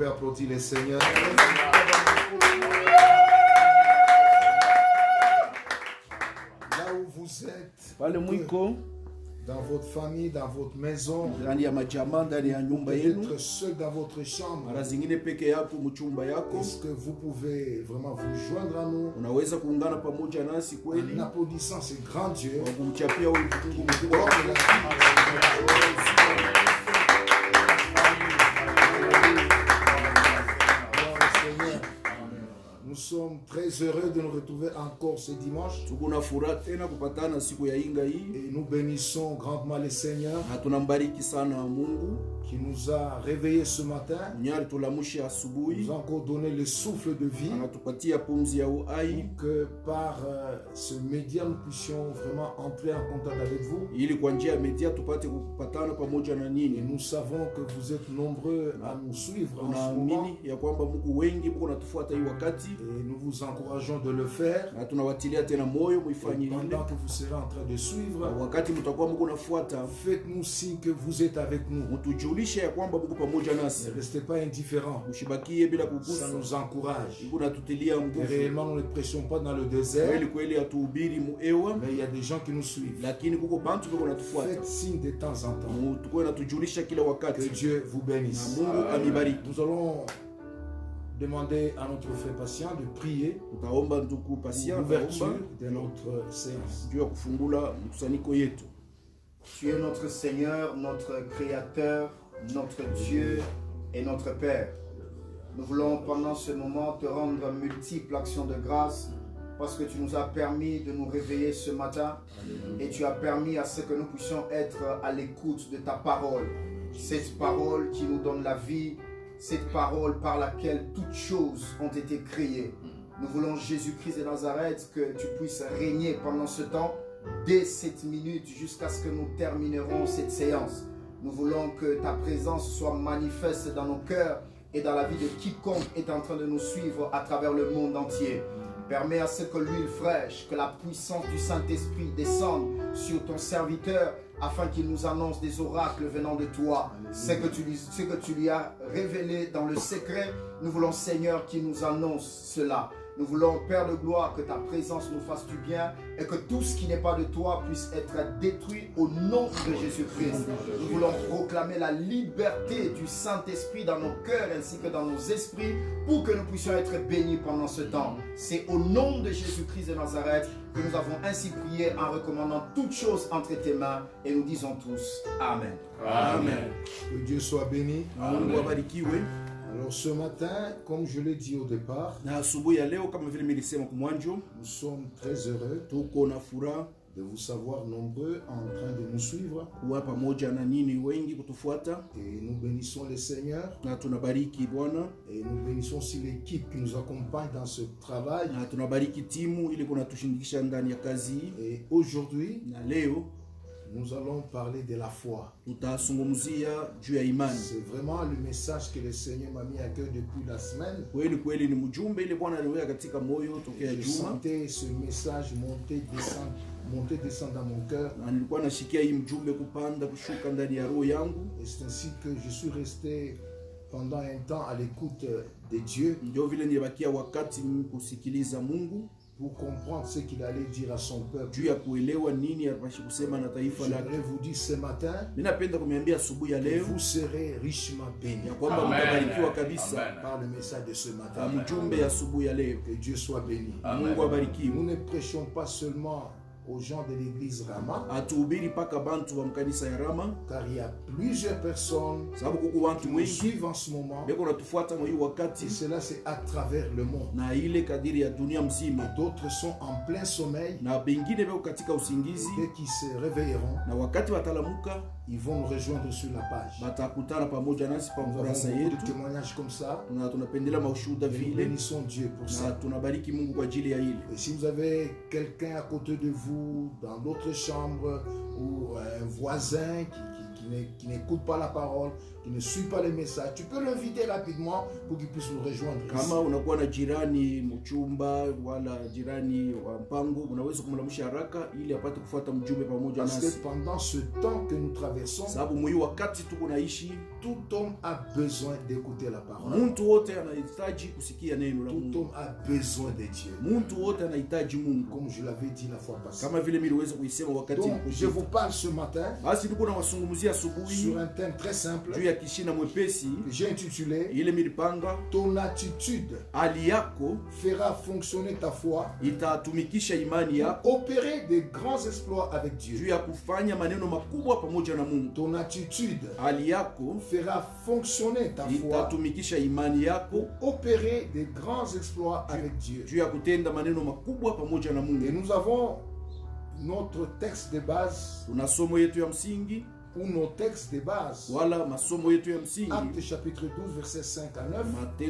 Applaudis les seigneurs. Là où vous êtes, dans votre famille, dans votre maison, être seul dans votre chambre, est-ce que vous pouvez vraiment vous joindre à nous en applaudissant ce grand Dieu qui nous donne la vie. Nous sommes très heureux de nous retrouver encore ce dimanche. Et nous bénissons grandement le Seigneur qui nous a réveillés ce matin. Nous a encore donné le souffle de vie pour que par ce média nous puissions vraiment entrer en contact avec vous. Et nous savons que vous êtes nombreux à nous suivre en ce moment. Et nous vous encourageons de le faire. Et pendant que vous serez en train de suivre, faites-nous signe que vous êtes avec nous. Ne restez pas indifférents. Ça nous encourage. Et réellement, nous ne prêchons pas dans le désert, mais il y a des gens qui nous suivent. Faites signe de temps en temps. Que Dieu vous bénisse. Nous allons demander à notre frère patient de prier pour l'ouverture de notre séance. Tu es notre Seigneur, notre Créateur, notre Dieu et notre Père. Nous voulons pendant ce moment te rendre multiples actions de grâce parce que tu nous as permis de nous réveiller ce matin. Et tu as permis à ce que nous puissions être à l'écoute de ta parole. Cette parole qui nous donne la vie, cette parole par laquelle toutes choses ont été créées. Nous voulons, Jésus-Christ de Nazareth, que tu puisses régner pendant ce temps, dès cette minute jusqu'à ce que nous terminerons cette séance. Nous voulons que ta présence soit manifeste dans nos cœurs et dans la vie de quiconque est en train de nous suivre à travers le monde entier. Permets à ce que l'huile fraîche, que la puissance du Saint-Esprit descende sur ton serviteur afin qu'il nous annonce des oracles venant de toi. Ce que tu lui as révélé dans le secret, nous voulons, Seigneur, qu'il nous annonce cela. Nous voulons, Père de gloire, que ta présence nous fasse du bien et que tout ce qui n'est pas de toi puisse être détruit au nom de Jésus-Christ. Nous voulons proclamer la liberté du Saint-Esprit dans nos cœurs ainsi que dans nos esprits pour que nous puissions être bénis pendant ce temps. C'est au nom de Jésus-Christ de Nazareth que nous avons ainsi prié en recommandant toutes choses entre tes mains et nous disons tous Amen. Amen. Que Dieu soit béni. Amen. Alors ce matin, comme je l'ai dit au départ, nous sommes très heureux de vous savoir nombreux en train de nous suivre. Et nous bénissons le Seigneur. Et nous bénissons aussi l'équipe qui nous accompagne dans ce travail. Et aujourd'hui, nous allons parler de la foi. C'est vraiment le message que le Seigneur m'a mis à cœur depuis la semaine. Je sentais ce message monter, descendre dans mon cœur. Et c'est ainsi que je suis resté pendant un temps à l'écoute de Dieu pour comprendre ce qu'il allait dire à son peuple. J'aimerais vous dire ce matin que vous serez richement bénis par le message de ce matin. Que Dieu soit béni. Nous ne prêchons pas seulement aux gens de l'église Rama, car il y a plusieurs personnes qui nous suivent en ce moment, et cela c'est à travers le monde. D'autres sont en plein sommeil, et dès qu'ils se réveilleront, ils vont nous rejoindre sur la page. Nous avons beaucoup de témoignages comme ça. Nous bénissons Dieu pour ça. Et si vous avez quelqu'un à côté de vous, dans l'autre chambre, ou un voisin qui n'écoute pas la parole, qui ne suit pas les messages, tu peux l'inviter rapidement pour qu'il puisse nous rejoindre ici. Parce que pendant ce temps que nous traversons, tout homme a besoin d'écouter la parole. Tout homme a besoin de Dieu. Comme je l'avais dit la fois passée. Donc, je vous parle ce matin sur un thème très simple que j'ai intitulé Ton attitude fera fonctionner ta foi, opérer des grands exploits avec Dieu. Ton attitude fera fonctionner ta foi pour opérer des grands exploits avec Dieu. Et nous avons notre texte de base, ou nos textes de base. Actes chapitre 12 versets 5 à 9. Et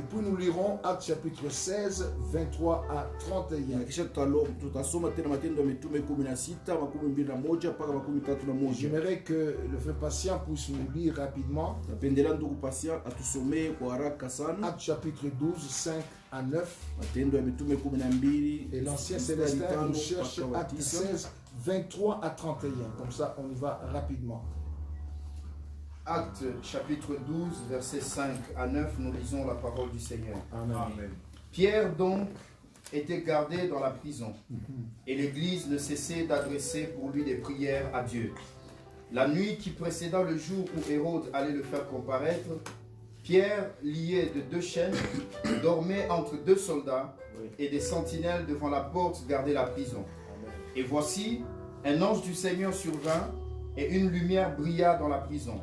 puis nous lirons Actes chapitre 16 23 à 31. J'aimerais que le frère patient puisse nous lire rapidement. Actes chapitre 12 5 à 9. Et l'ancien Célestin nous cherche Actes 16 23 à 31. Comme ça, on y va rapidement. Actes chapitre 12, versets 5 à 9, nous lisons la parole du Seigneur. Amen. Pierre donc était gardé dans la prison, et l'Église ne cessait d'adresser pour lui des prières à Dieu. La nuit qui précéda le jour où Hérode allait le faire comparaître, Pierre, lié de 2 chaînes, dormait entre 2 soldats, et des sentinelles devant la porte gardaient la prison. Et voici, un ange du Seigneur survint, et une lumière brilla dans la prison.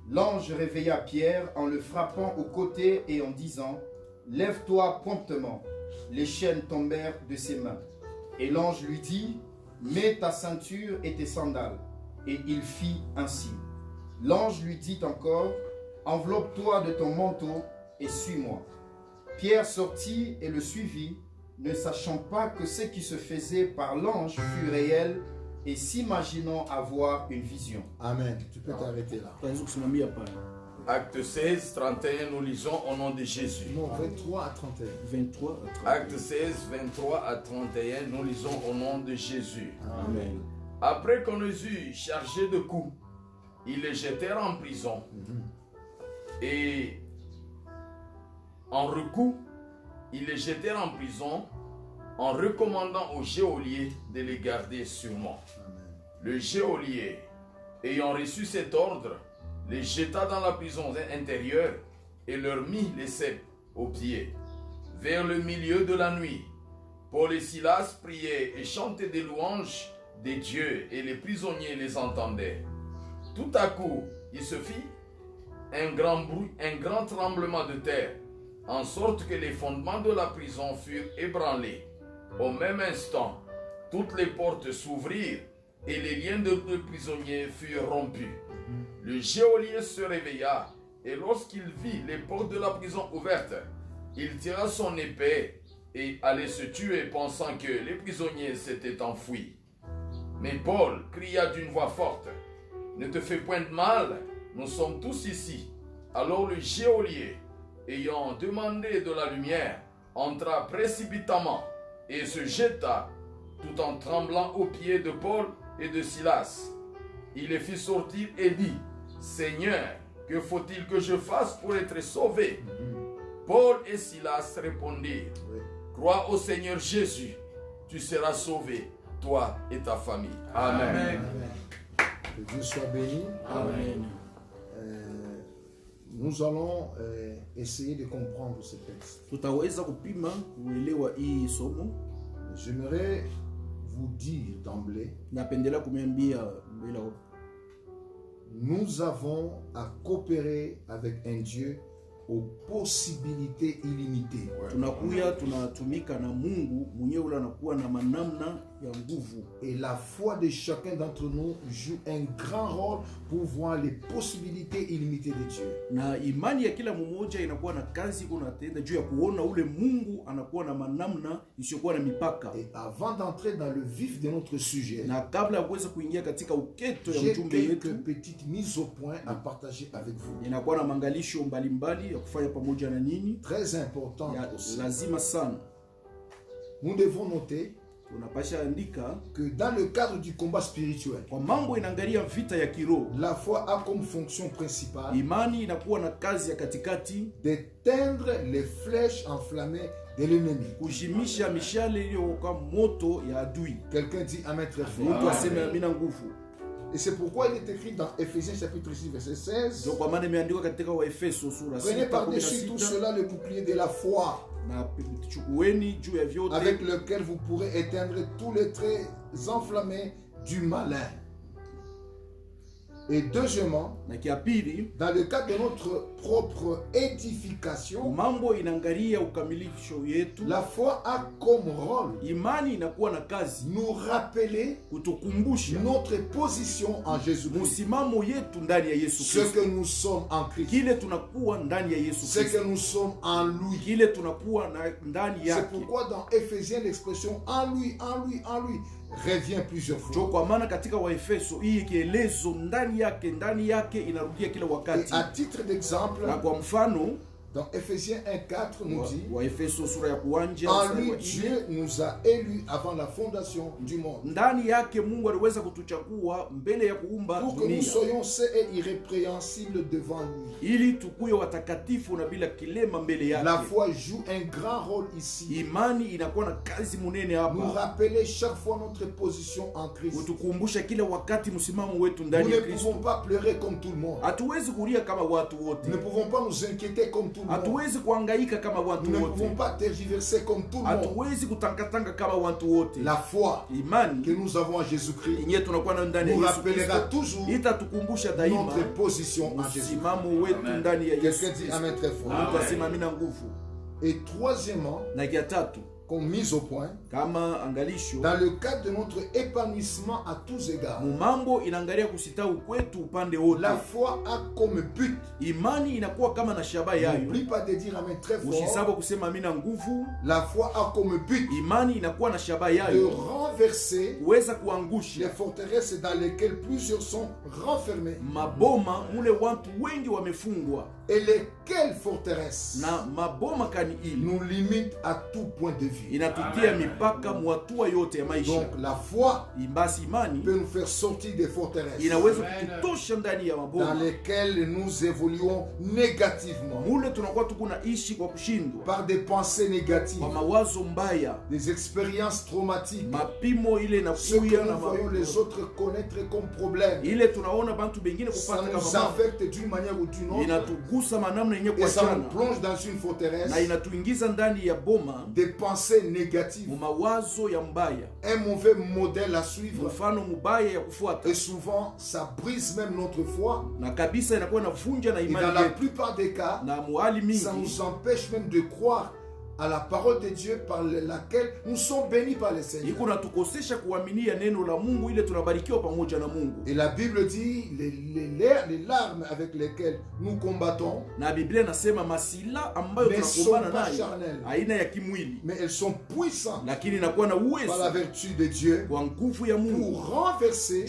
L'ange réveilla Pierre en le frappant au côté et en disant « lève-toi promptement. Les chaînes tombèrent de ses mains. Et l'ange lui dit, mets ta ceinture et tes sandales. Et il fit ainsi. L'ange lui dit encore, enveloppe-toi de ton manteau et suis-moi. Pierre sortit et le suivit, ne sachant pas que ce qui se faisait par l'ange fut réel et s'imaginant avoir une vision. Amen. Tu peux t'arrêter là. Acte 16, 31, nous lisons au nom de Jésus. Non, 23 à 31. 23 à 31. Acte 16, 23 à 31, nous lisons au nom de Jésus. Amen. Après qu'on les eut chargés de coups, ils les jetèrent en prison. Et en recours, ils les jetèrent en prison en recommandant au geôlier de les garder sûrement. Le geôlier, ayant reçu cet ordre, les jeta dans la prison intérieure et leur mit les ceps aux pieds. Vers le milieu de la nuit, Paul et Silas priaient et chantaient des louanges des dieux et les prisonniers les entendaient. Tout à coup, il se fit un grand bruit, un grand tremblement de terre, en sorte que les fondements de la prison furent ébranlés. Au même instant, toutes les portes s'ouvrirent et les liens de prisonniers furent rompus. Le geôlier se réveilla et lorsqu'il vit les portes de la prison ouvertes, il tira son épée et allait se tuer pensant que les prisonniers s'étaient enfuis. Mais Paul cria d'une voix forte, « Ne te fais point de mal, nous sommes tous ici. » Alors le geôlier, ayant demandé de la lumière, entra précipitamment et se jeta tout en tremblant aux pieds de Paul et de Silas. Il les fit sortir et dit, « Seigneur, que faut-il que je fasse pour être sauvé ?» Paul et Silas répondirent, « Crois au Seigneur Jésus, tu seras sauvé, toi et ta famille. » Amen. Amen. Que Dieu soit béni. Amen. Nous allons essayer de comprendre ce texte. J'aimerais vous dire d'emblée, nous avons à coopérer avec un Dieu aux possibilités illimitées. Et la foi de chacun d'entre nous joue un grand rôle pour voir les possibilités illimitées de Dieu. Et avant d'entrer dans le vif de notre sujet, j'ai quelques petites mises au point à partager avec vous. Très important aussi. Nous devons noter que dans le cadre du combat spirituel, la foi a comme fonction principale d'éteindre les flèches enflammées de l'ennemi. Quelqu'un dit Amen très fort. Et c'est pourquoi il est écrit dans Ephésiens chapitre 6 verset 16. Prenez par-dessus tout cela le bouclier de la foi, avec lequel vous pourrez éteindre tous les traits enflammés du malin. Et deuxièmement, dans le cadre de notre propre édification, la foi a comme rôle nous rappeler notre position en Jésus-Christ, ce que nous sommes en Christ, ce que nous sommes en lui. C'est pourquoi dans Ephésiens l'expression en lui revient plusieurs fois. Et à titre d'exemple, dans Ephésiens 1:4 nous dit, en lui Dieu nous a élus avant la fondation du monde, pour que nous soyons saints et irrépréhensibles devant lui. La foi joue un grand rôle ici. Nous rappeler chaque fois notre position en Christ. Nous ne pouvons pas pleurer comme tout le monde. Nous ne pouvons pas nous inquiéter comme tout le monde. Nous ne pouvons pas tergiverser comme tout le monde. La foi que nous avons en Jésus-Christ nous rappellera toujours notre position en Jésus-Christ. Quelqu'un dit Amen très fort. Amen. Et troisièmement, comme mise au point, dans le cadre de notre épanouissement à tous égards, la foi a comme but, n'oublie pas de dire amen très fort, la foi a comme but de renverser les forteresses dans lesquelles plusieurs sont renfermés. Et lesquelles forteresses nous limitent à tout point de vue. Donc la foi peut nous faire sortir des forteresses dans lesquelles nous évoluons négativement, par des pensées négatives, des expériences traumatiques, ce que nous voyons les autres connaître comme problème. Ça nous affecte d'une manière ou d'une autre, et ça nous plonge dans une forteresse, des pensées négatives, un mauvais modèle à suivre, et souvent ça brise même notre foi, et dans la plupart des cas ça nous empêche même de croire à la parole de Dieu par laquelle nous sommes bénis par le Seigneur. Et la Bible dit les larmes avec lesquelles nous combattons ne sont pas charnelles, mais elles sont puissantes par la vertu de Dieu pour renverser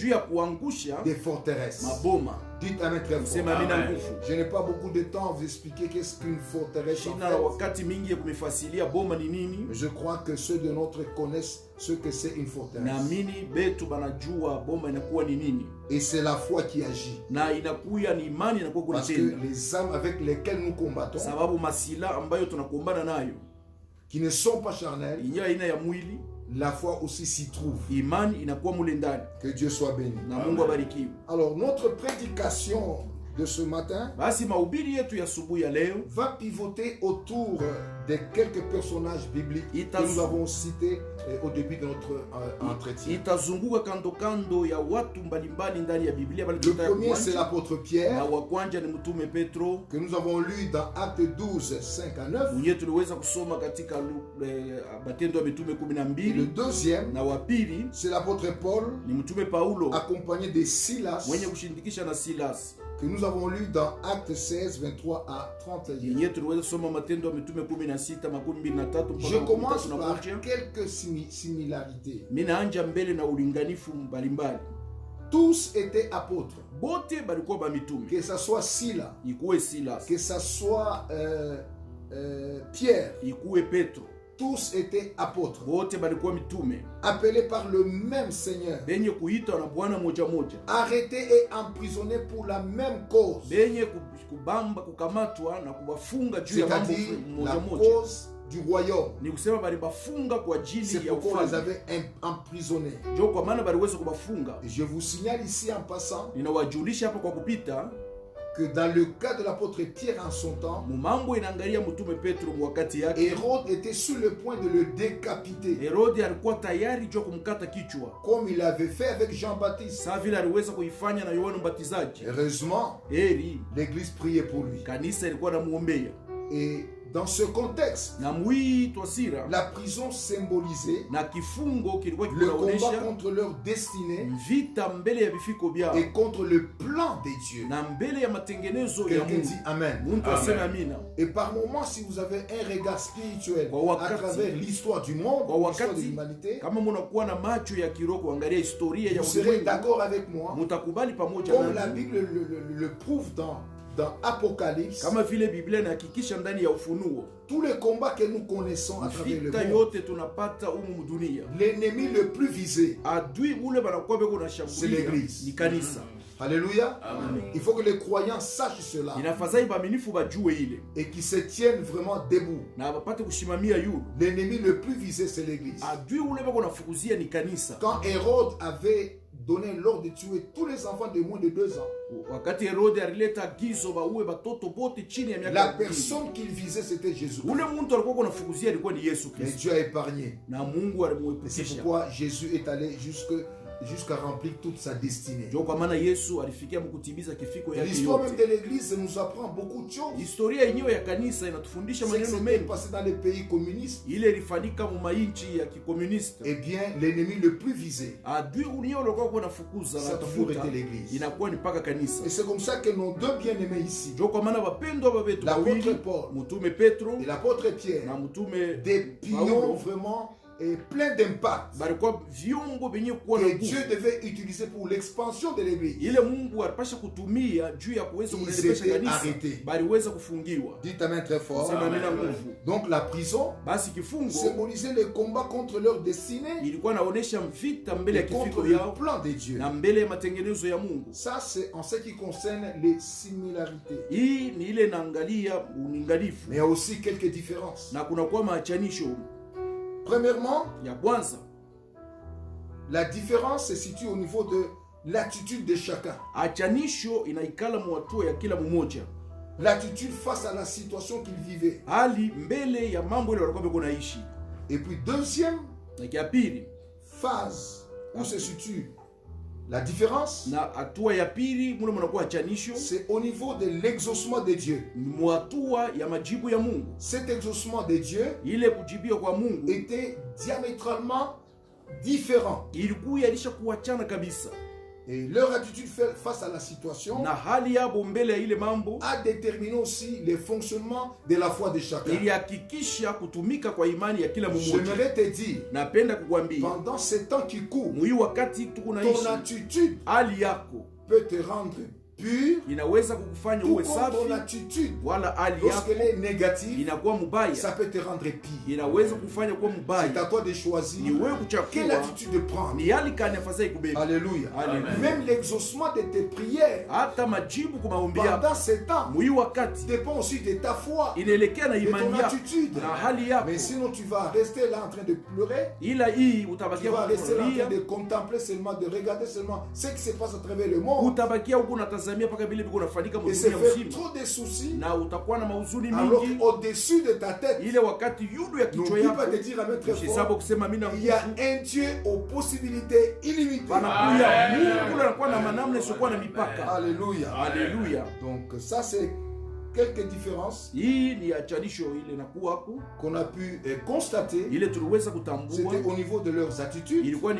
des forteresses. Dites amen très fort. Je n'ai pas beaucoup de temps à vous expliquer qu'est-ce qu'une forteresse en fait. Mais je crois que ceux de notre connaissent ce que c'est une forteresse. Et c'est la foi qui agit. Parce que les âmes avec lesquelles nous combattons, qui ne sont pas charnelles, la foi aussi s'y trouve. Que Dieu soit béni. Alors notre prédication de ce matin va pivoter autour de quelques personnages bibliques que nous avons cités au début de notre entretien. Le premier, c'est l'apôtre Pierre, que nous avons lu dans Actes 12, 5 à 9. Et le deuxième, c'est l'apôtre Paul, accompagné de Silas, que nous avons lu dans Actes 16, 23 à 31. Je commence par quelques similarités. Tous étaient apôtres. Que ce soit Silas, que ce soit Pierre, tous étaient apôtres, appelés par le même Seigneur, arrêtés et emprisonnés pour la même cause, c'est-à-dire la cause du royaume. C'est pourquoi on les avait emprisonnés. Et je vous signale ici en passant que dans le cas de l'apôtre Pierre en son temps, Hérode était sur le point de le décapiter, comme il avait fait avec Jean-Baptiste. Heureusement, l'église priait pour lui. Et dans ce contexte, la prison symbolisait le combat contre leur destinée et contre le plan de Dieu. Quelqu'un dit Amen. Amen. Et par moments, si vous avez un regard spirituel à travers l'histoire du monde, l'histoire de l'humanité, vous serez d'accord avec moi, comme la Bible le prouve dans Apocalypse, tous les combats que nous connaissons à travers le monde, l'ennemi le plus visé, c'est l'église. Alléluia. Amen. Il faut que les croyants sachent cela et qu'ils se tiennent vraiment debout. L'ennemi le plus visé, c'est l'église. Quand Hérode avait donné l'ordre de tuer tous les enfants de moins de 2 ans, la personne qu'il visait, c'était Jésus. Mais Dieu a épargné. C'est pourquoi Jésus est allé jusque jusqu'à remplir toute sa destinée. Ndio maana Yesu alifikia mkutimiza kifiko yake. L'histoire même de l'église nous apprend beaucoup de choses. Historia yenyewe ya kanisa inatufundisha maneno mengi. Passé dans les pays communistes. Ile ilifanyika mu mainchi ya kikomunista. Eh bien, l'ennemi le plus visé, adui unio ulikuwa kunafukuza na tafuta inakuwa ni paka kanisa. Et c'est comme ça que nos deux bien-aimés ici, ndio kwa maana wapendwa baba wetu wawili, mtume Petro et l'apôtre Pierre, na mtume des pions vraiment et plein d'impact que Dieu devait utiliser pour l'expansion de l'église. Ils étaient arrêtés. Dites amen très fort. Donc la prison symbolisait le combat contre leur destinée et contre le plan de Dieu. Ça c'est en ce qui concerne les similarités. Mais il y a aussi quelques différences. Premièrement, la différence se situe au niveau de l'attitude de chacun. L'attitude face à la situation qu'il vivait. Et puis deuxième phase où se situe la différence, c'est au niveau de l'exaucement de Dieu. Cet exaucement de Dieu était diamétralement différent. Et leur attitude face à la situation a déterminé aussi le fonctionnement de la foi de chacun. J'aimerais te dire, pendant ce temps qui court, ton attitude peut te rendre pur, tout comme ton attitude, lorsqu'elle est négative, ça peut te rendre pire. C'est à toi de choisir quelle attitude de prendre. Alléluia. Même l'exaucement de tes prières pendant ce temps dépend aussi de ta foi, de ton attitude. Mais sinon tu vas rester là en train de pleurer, tu vas rester là en train de contempler seulement, de regarder seulement ce qui se passe à travers le monde. Et c'est faire trop de soucis, alors au-dessus de ta tête, n'oublie pas de dire amen très fort, il y a un Dieu aux possibilités illimitées. Alléluia. Alléluia. Donc ça c'est quelques différences qu'on a pu constater. C'était au niveau de leurs attitudes et aussi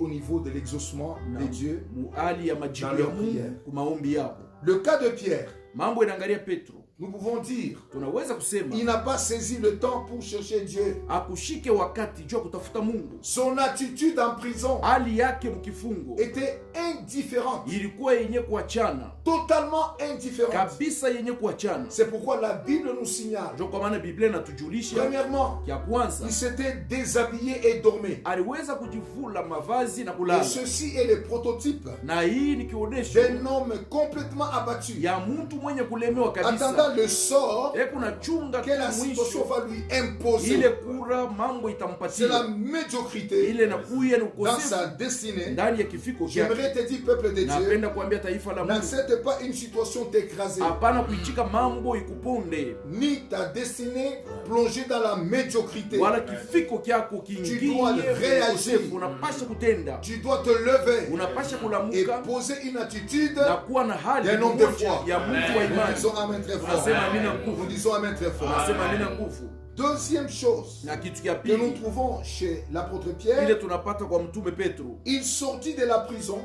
au niveau de l'exaucement de Dieu dans leur prière. Le cas de Pierre, nous pouvons dire il n'a pas saisi le temps pour chercher Dieu. Son attitude en prison était indifférente, totalement indifférente. C'est pourquoi la Bible nous signale, premièrement, il s'était déshabillé et dormait. Et ceci est le prototype d'un homme complètement abattu, attendant le sort que la situation va lui imposer. C'est la médiocrité dans sa destinée. J'aimerais te dire, peuple de Dieu, n'accepte pas une situation t'écraser, ni ta destinée plongée dans la médiocrité. Tu dois réagir, tu dois te lever et poser une attitude d'un homme de foi. Nous disons amen très fort. Nous disons amen très fort. Deuxième chose que nous trouvons chez l'apôtre Pierre, il sortit de la prison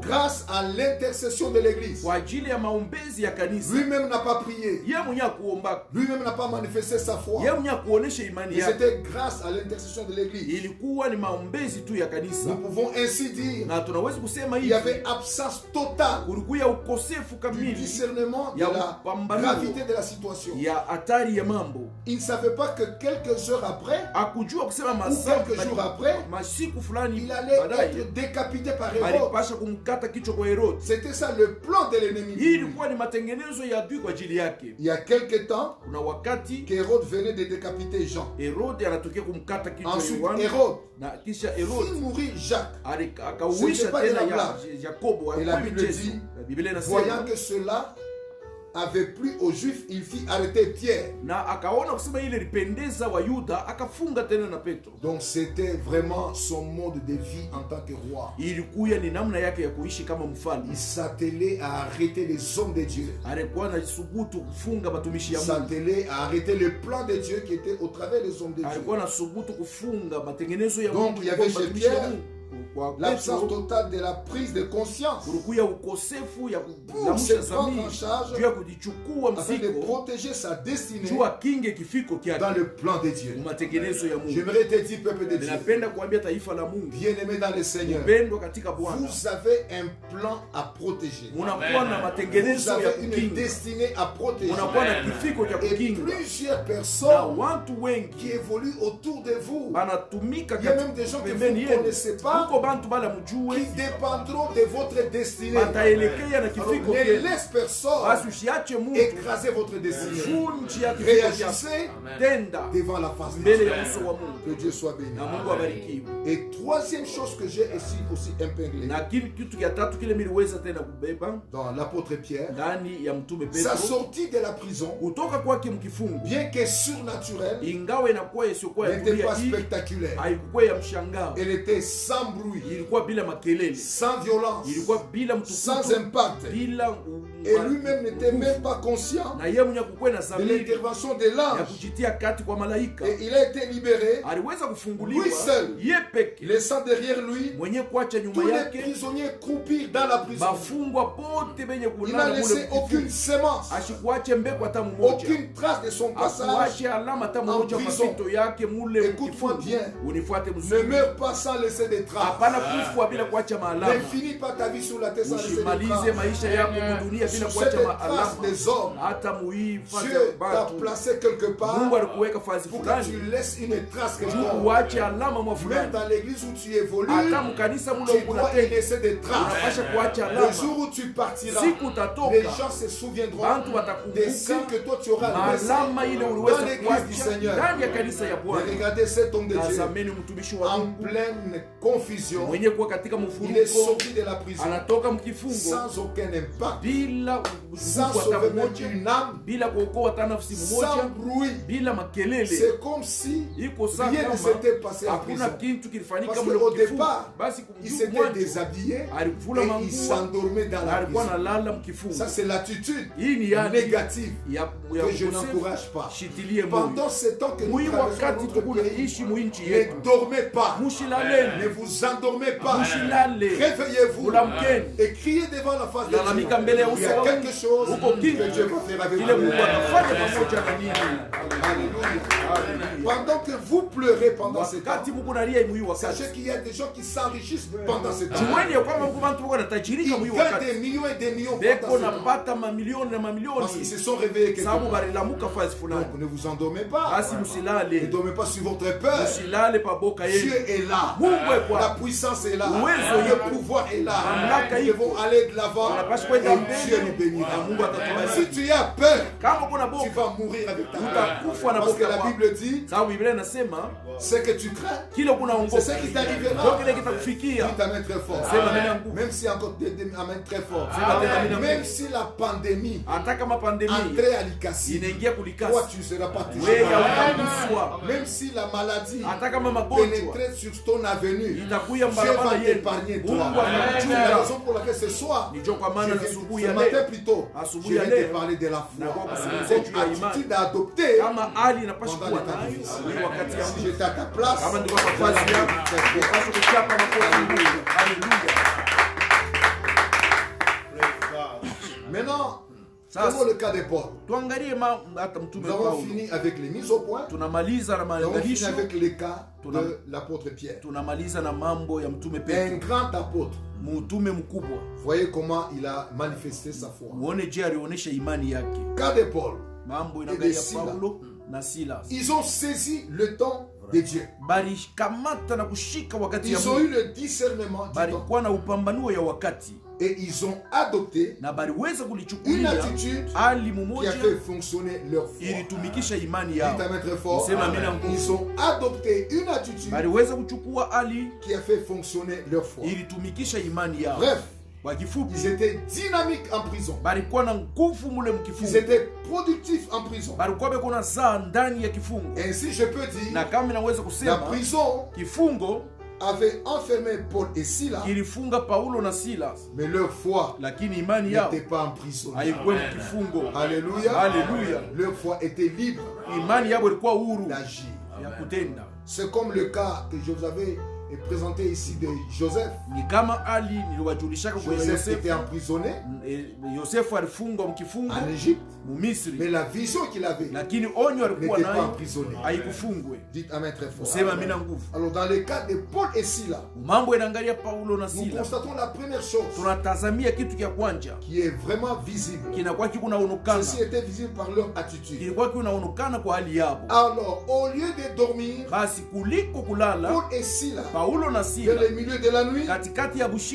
grâce à l'intercession de l'église. Lui-même n'a pas prié, lui-même n'a pas manifesté sa foi, et c'était grâce à l'intercession de l'église. Nous pouvons ainsi dire il y avait absence totale du discernement de la gravité de la situation. Il ne savait pas que quelques heures après, ou quelques jours après, il allait être décapité par Hérode. C'était ça le plan de l'ennemi. Il y a quelques temps, qu'Hérode venait de décapiter Jean. Ensuite, Hérode fit mourir Jacques. Ce n'était pas de la blague. Et la Bible dit, voyant que cela avait plu aux Juifs, il fit arrêter Pierre. Na akaona kusema ile lipendeza wa Yuda, akafunga tena na Petro. Donc c'était vraiment son mode de vie en tant que roi. Ilikuwa ni namna yake ya kuishi kama mfalme. Il s'attelait à arrêter les hommes de Dieu. Alikuwa anasubutu kufunga batumishi ya Il Mungu. s'attelait à arrêter le plan de Dieu qui était au travers des hommes de Dieu. Alikuwa anasubutu kufunga matengenezo ya Donc Mungu. il y avait chez Pierre kwa l'absence totale de la prise de conscience. Kulikuwa ukosefu ya Pour se prendre en charge, juu ya kujichukua afin de mzigo, protéger sa destinée juu akinge kifiko kyake dans le plan de Dieu. matengenezo ya Mungu. J'aimerais te dire, peuple de Dieu, Ninapenda kuambia taifa la Mungu, bien-aimé dans le Seigneur, pendwa katika Bwana, vous avez un plan à protéger. munakuwa na Vous matengenezo ya avez une kukinga, destinée à protéger. munakuwa na kifiko cha Et kukinga, plusieurs na personnes watu qui wengi évoluent autour de vous. banatumika Il y a même des gens que vous pembeni ne yenu. connaissez pas, Huko bantu bala mjue qui dépendront de votre destinée. bataelekea na Alors, kifiko ne kyenu. laisse personne Basi usiache mtu écraser votre destinée. vunji ya kifiko kyake, Réagissez tenda devant la face de mbele Dieu. ya uso wa Mungu, Que Dieu soit béni. na Mungu abarikiwe. Et troisième chose que j'ai aussi épinglé Na kitu ya tatu kile miliweza tena kubeba dans l'apôtre Pierre, ndani ya mtume sa Petro, sortie de la prison, kutoka kwake mkifungu, bien que surnaturelle, ingawa inakuwa isiyokuwa ya n'était pas dunia hii, spectaculaire. haikuwa ya mshangao, Elle était sans bruit, ilikuwa bila makelele, sans violence, ilikuwa bila sans mtukufu, impact. bila Et lui-même n'était même pas conscient na yeye mwenye kukuwa na de zamiri l'intervention de ya l'ange. kujitia kati kwa malaika. Et il a été libéré, Aliweza kufunguliwa lui seul, ye peke, laissant derrière lui mwenye kuacha tous nyuma les yake prisonniers croupir dans la prison. bafungwa pote benye Il n'a kulala mule laissé aucune mkifungu. sémence, Ashikuache mbeko hata mmoja, aucune trace de son passage. akuache alama hata mmoja prison. mapito yake mule Écoute-moi mkifungu. bien. Unifuate Ne mzuri, meurs pas sans laisser des traces. hapana kufa bila kuacha maalama. Ne finis pas ta vie sur la terre sans laisser des Usimalize traces. maisha yako mudunia bila Sur cette kuacha trace maalama, des hommes, hata muifa Dieu t'a batu. placé quelque part Mungu alikuweka fazi pour que fulani tu laisses une trace quelque juu part. uache alama mwa Même fulani. dans l'église où tu évolues, Hata mkanisa mule tu dois y ukunateka laisser des traces. unapasha kuacha Le alama. jour où tu partiras, Siku les utatoka gens se souviendront bantu des signes watakumbuka que toi tu auras laissés alama ile dans uliweza l'église du kuacha Seigneur. ndani ya kanisa ya Mais Bwana. regardez cet homme de Dieu Tazameni mtumishi wa en Mungu pleine confusion. mwenye kuwa katika Il est mfuriko, sorti de la prison anatoka mkifungo sans aucun impact, bila sans nguvu hata sauver même mmoja, une âme, bila kuokoa hata nafsi sans mmoja, bruit. bila makelele. C'est comme si Iko saa rien ne kama s'était passé en hakuna prison. kitu kilifanyika Parce mule qu'au mkifungo. départ, Basi Il kumjua s'était mwanzo déshabillé alikuvula et il manguo s'endormait dans na la alikuwa prison. analala mkifungo. Ça, c'est l'attitude Hii ni hali négative ya que je ukosefu. n'encourage pas. Shitilie Pendant moyo. ce temps que nous Mwi traversons wakati notre pays, tukunaishi mwinchi ne yetu, dormez pas, ne mushilaleni, vous endormez pas, mushilale, réveillez-vous mulamkeni, et criez devant la face de lalamika Dieu. mbele ya Il y uso a wa quelque Mungu. chose Uko que kitu Dieu va faire avec kile Mungu vous. atafanya pamoja na nyinyi. Alléluia. Pendant que vous pleurez pendant ce temps, Wakati Mungu nalia mwi wakati, sachez qu'il y a des gens qui s'enrichissent pendant ce temps. jueni ya kwamba Mungu bantu wako natajirika Ils mwi gagnent wakati, des millions et des millions beko pendant ce temps. napata mamilioni na Parce qu'ils se mamilioni sont réveillés quelque sababu part. balilamuka fazi fulani. Donc ne vous endormez pas. Basi Ne musilale, dormez pas sur votre peur. musilale pa boka Dieu yenu. est là. Mungu La ekwa puissance est là. Uwezo Le yupo. pouvoir est là. Mamlaka Nous ipo. devons aller de l'avant. Unapaswa Et kwenda Dieu nous mbele bénira. na Mungu atatubariki. Si tu as peur, Kama kuna tu boka vas mourir avec ta peur. utakufa na Parce que boka la yako. Bible dit, Sababu Biblia inasema ce que tu crains, kile kunaongoka c'est ce qui t'arrivera. ndio kile kitakufikia. Dis ta main très fort. Sema nena nguvu. Même si encore amène très fort. Sema tena nena Même nguvu. si la pandémie Hata kama pandemia entrait à l'Ikasi, inaingia toi kulikasi, tu ne seras pas touché. wewe hautaguswa. Même si la maladie Hata kama magonjwa pénétrait sur ton avenue, itakuya Dieu va mbarabara yenu, t'épargner Mungu toi. C'est la atakuchunga. raison pour laquelle ce soir, Ndiyo kwa maana asubuhi ce ya matin leo, plutôt, asubuhi je ya vais te leo, parler de la na kwa foi. kuzungumzia juu ya Comme imani. attitude à adopter. Kama hali inapaswa Pendant kuwa l'état nayo difficile. ni wakati ya Si Mungu. j'étais à ta place, Kama ndiko nafasi yako, unapaswa kuchapa makofi Mungu. Haleluya. maintenant, Sasa prenons le cas des Paul. tuangalie hata mtume Nous avons Paulo. fini avec les mises au point. Tunamaliza na Nous avons fini maangalisho, avec les cas Tuna- de l'apôtre Pierre. tunamaliza na mambo ya mtume Un Petro, grand apôtre. mtume mkubwa. Voyez comment il a manifesté sa foi. Uone je alionyesha imani yake. Cas de Paul. Mambo Et inaangalia de Sila. Paulo na Silas. Ils ont saisi le temps de Dieu. Balikamata na kushika wakati ya Ils ont eu Mungu. le discernement du temps. Balikuwa na upambanuo ya wakati Et ils ont adopté na baliweza une kulichukulia attitude hali qui a mmoja fait fonctionner leur foi. ilitumikisha imani Dis yao. ta main très fort. Sema mina nguvu. Ils ont adopté une attitude Baliweza kuchukua hali qui a fait fonctionner leur foi. ilitumikisha imani yao. Bref, Ils étaient dynamiques en prison. Ils étaient productifs en prison. Ainsi je peux dire, la prison avait enfermé Paul et Silas, mais leur foi n'était pas emprisonnée. Alléluia. Alléluia. Leur foi était libre d'agir. C'est comme le cas que je vous avais présenté ici de Joseph. Joseph était emprisonné en Égypte, mais la vision qu'il avait n'était pas emprisonnée. Dites amen très fort. Alors dans le cas de Paul et Silas, nous constatons la première chose qui est vraiment visible. Ceci était visible par leur attitude. Alors au lieu de dormir, Paul et Silas, dans le milieu de la nuit,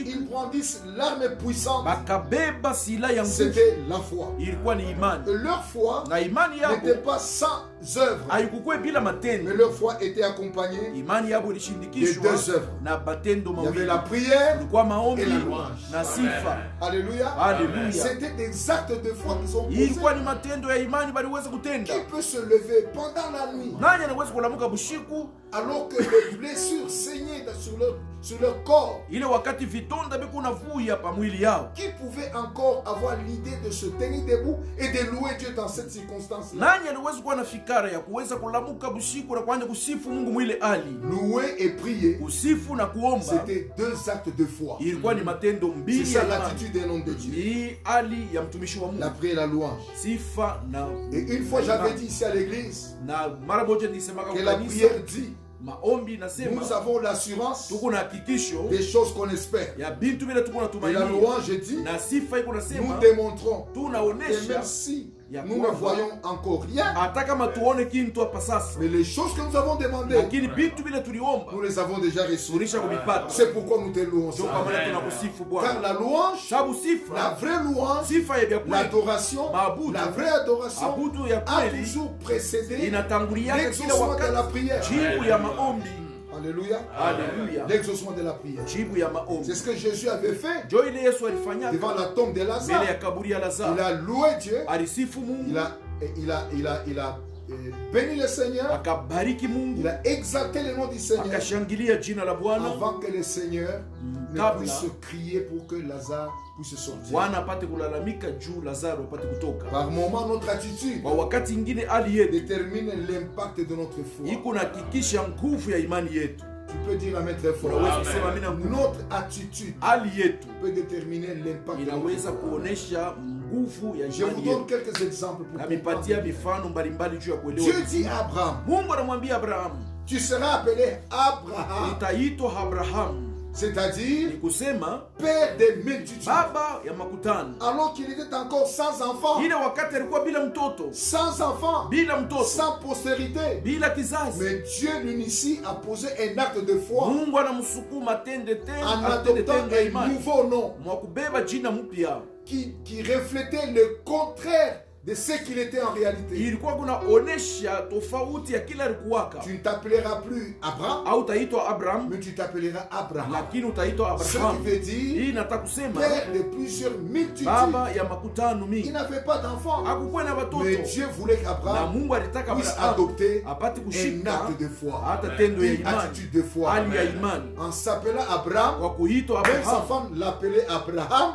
ils brandissent l'arme puissante. C'était la foi. Leur foi n'était pas sans œuvre, mais leur foi était accompagnée de deux œuvres. Il y avait la prière et la louange. Alléluia. C'était des actes de foi qui sont posés. Qui peut se lever pendant la nuit alors que les blessures saignaient sur leur corps? Qui pouvait encore avoir l'idée de se tenir debout et de louer Dieu dans cette circonstance-là? Louer et prier, c'était deux actes de foi. C'est ça l'attitude d'un homme de Dieu. La prière et la louange. Et une fois j'avais dit ici à l'église que la prière dit, nous avons l'assurance des choses qu'on espère. Et la louange dit, nous démontrons que même si nous ne voyons encore rien, mais les choses que nous avons demandées, nous les avons déjà reçues. C'est pourquoi nous te louons. Car la louange, la vraie louange, l'adoration, la vraie adoration a toujours précédé l'exaucement de la prière. Alléluia. L'exaucement de la prière. C'est ce que Jésus avait fait devant la tombe de Lazare. Il a loué Dieu. Il a béni le Seigneur. Il a exalté le nom du Seigneur avant que le Seigneur ne puisse crier pour que Lazare puisse sortir. Par moment, notre attitude détermine l'impact de notre foi. Tu peux dire amen très fort. Notre attitude peut déterminer l'impact de notre foi. Je vous donne quelques exemples pour comprendre. Dieu dit à Abraham, tu seras appelé Abraham. C'est-à-dire père des multitudes. Alors qu'il était encore sans enfant, sans postérité, mais Dieu l'initie à poser un acte de foi en adoptant un nouveau nom qui reflétait le contraire de ce qu'il était en réalité. Tu ne t'appelleras plus Abraham, mais tu t'appelleras Abraham. Ce qui veut dire père de plusieurs multitudes. Il n'avait pas d'enfant, mais Dieu voulait qu'Abraham puisse adopter un acte de foi, une attitude de foi. En s'appelant Abraham, même sa femme l'appelait Abraham.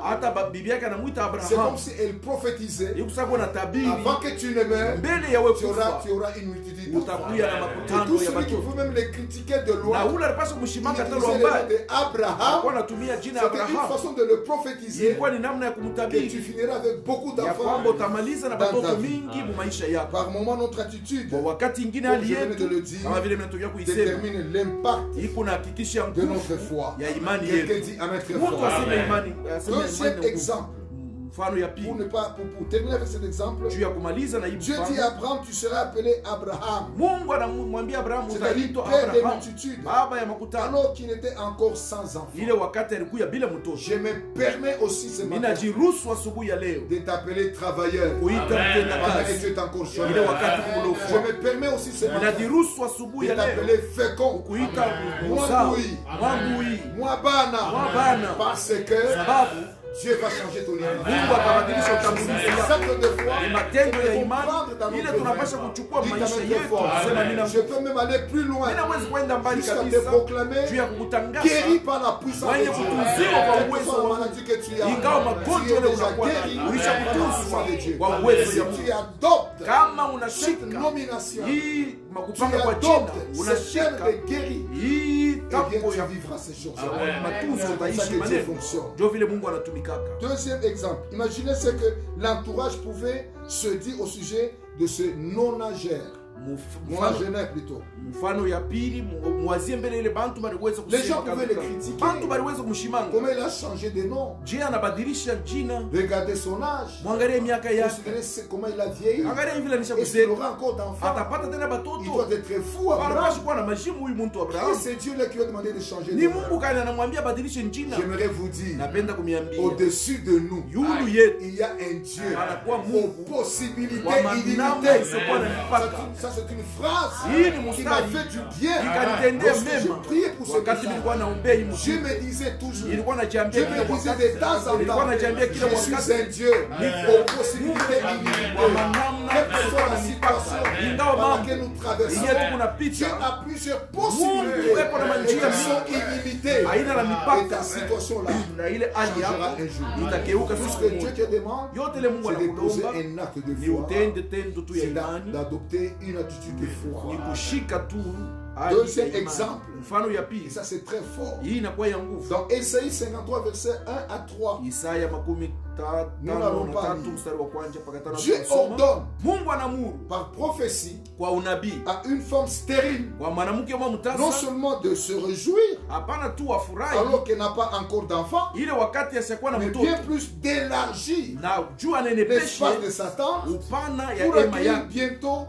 C'est comme si elle prophétisait. Avant que tu ne meurs, tu auras une multitude de foi. Et tout celui qui peut même les critiquer de loin, il utilisait le nom d'Abraham. C'était une façon de le prophétiser que tu finiras avec beaucoup d'enfants dans ta vie. Par moment, notre attitude, comme je venais de le dire, détermine l'impact de notre foi. Quelqu'un dit amen très fort. Deuxième exemple. Pour terminer avec cet exemple, Dieu dit à Abraham, tu seras appelé Abraham. C'est-à-dire père des multitudes. Alors qu'il était encore sans enfant. Je me permets aussi ce matin de t'appeler travailleur. Et tu es encore jeune. Je me permets aussi ce matin de t'appeler fécond. Moi bana. Parce que Dieu va changer ton image. Mungu atabadilisha utambulisho Les wako. actes de foi, Ni matendo ya vont imani prendre dans ile notre tunapaswa vie. kuchukua Dis maisha avec yetu. force. Sema nina Je peux même aller plus loin. ninaweza kwenda mbali Jusqu'à te kabisa proclamer juu ya kukutangaza guéri par la puissance de mwenye Dieu. kutunziwa kwa Quelle que uwezo soit la wa maladie que tu as, ingawa tu magonjwa es ile déjà unakuwa guéri nayo, par la ulishakutunzwa puissance de Dieu. kwa uwezo Et si ya tu Mungu. adoptes Kama cette unashika nomination, hii tu makupanga kwa jina, adoptes cette unashika chaîne de guéri, hii eh bien tambo tu ya vivras ces choses. matunzo C'est comme ça utaishi que Dieu maneno. fonctionne. Ndio vile Mungu anatumikaka. Deuxième exemple, imaginez ce que l'entourage pouvait se dire au sujet de ce nonagère. Nonagénaire plutôt. Mfano ya pili mwazie mbele ile bantu baliweza Les gens kusema pouvaient le critiquer. bantu baliweza kumshimanga. Comment il a changé de nom. Je anabadilisha jina. Regardez son âge. Mwangalie miaka yake. Considérez comment il a vieilli. Angalia hivi lanisha Est-ce qu'il kusema. aura encore d'enfants? Atapata tena Il batoto. doit être fou, Abraham. Anapashi kuwa na mashimu huyu mtu Abraham. Et c'est Dieu là qui lui a demandé de changer de Ni nom. Mungu kani anamwambia badilishe jina. J'aimerais vous dire, Napenda kumiambia. au-dessus de nous, Yulu yetu. il y a un Dieu Anakuwa aux Mungu. possibilités Wa manamna illimitées. isiyokuwa na mipaka. Ça, c'est une phrase Hii ni qui m'a mstari. fait du bien. Ikanitendea Lorsque je mema. priais pour ce Wakati message, nilikuwa naombea hii je mtu. me disais toujours, Nilikuwa je najiambia kila me disais wakati. de temps en Nilikuwa temps, najiambia kila je suis wakati. un Dieu aux possibilités illimitées. Wa manamna Quelle que soit isiyokuwa la na mipaka. situation Ingawa par mambo laquelle nous traversons, yenye Dieu tunapita a plusieurs Mungu possibilités yuko na et manjia qui sont mingi. illimitées. Haina la Et mipaka. ta situation-là Na ile hali changera yako un jour. itakeuka Tout ce siku que Dieu moja. te demande, Yote ile Mungu c'est de poser anakulomba un acte de ni foi. utende tendo tu ya C'est imani, d'adopter une attitude de foi. ni kushika tu hali Deuxième ya imani. exemple. Mfano ya Et pili, ça, c'est très fort. hii inakuwa ya nguvu. Dans Ésaïe 53, versets 1 à 3, Isaya makumi Nous n'allons pas tatu lire. mstari wa kwanza mpaka tano. Dieu tunasoma. ordonne Mungu anamuru par prophétie kwa unabii à une femme stérile kwa mwanamke wa non mtasa, seulement de se réjouir hapana tu afurahi alors qu'elle n'a pas encore d'enfant, ile wakati asiyakuwa na mais mtoto, bien plus d'élargir na juu anenepeshe l'espace de Satan upana ya pour ema accueillir yake, bientôt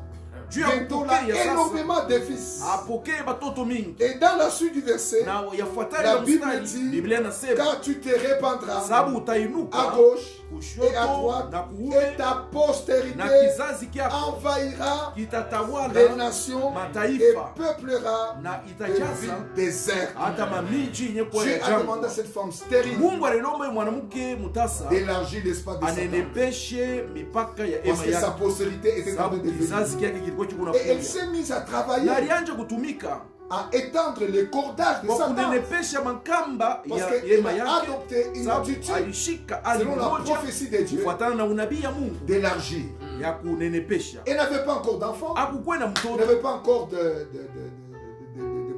juu ya là, kupokea sasa énormément de fils. apokee batoto mingi. Et dans la suite du verset, Na yafuatayo la ya Bible mstari, dit, Biblia inasema car tu te répandras sababu utainuka à gauche kushoto et à droite, na kuume, et ta postérité na kizazi kyako envahira les kitatawala nations et mataifa peuplera na les itajaza villes désertes. hata mamiji yenye kuwa Dieu ya a demandé à jangwa. cette femme stérile Mungu alilomba huyu mwanamke mutasa d'élargir l'espace de Satan. anenepeshe mipaka ya Parce ema que sa yake, postérité était en train sababu de venir. kizazi kyake kilikuwa chiko Et elle nakuja, s'est mise à na travailler, alianja kutumika à étendre les cordages de kwa Satan. kunenepesha makamba Parce ya qu'elle ema a yake, adopté une sababu attitude, alishika hali selon la moja prophétie de Dieu, kufuatana na unabii ya Mungu d'élargir. ya kunenepesha. Elle n'avait pas encore d'enfant, Akukuwe na elle mtoto, n'avait pas encore de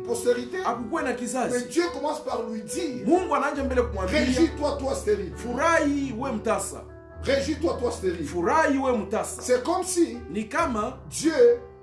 postérité. akukuwe na Mais kizazi. Dieu commence par lui dire, Mungu anaanja mbele kumwambia, régis-toi, toi stérile. furahi we mtasa, Régis-toi, toi stérile. furahi we mtasa. C'est comme si Ni kama Dieu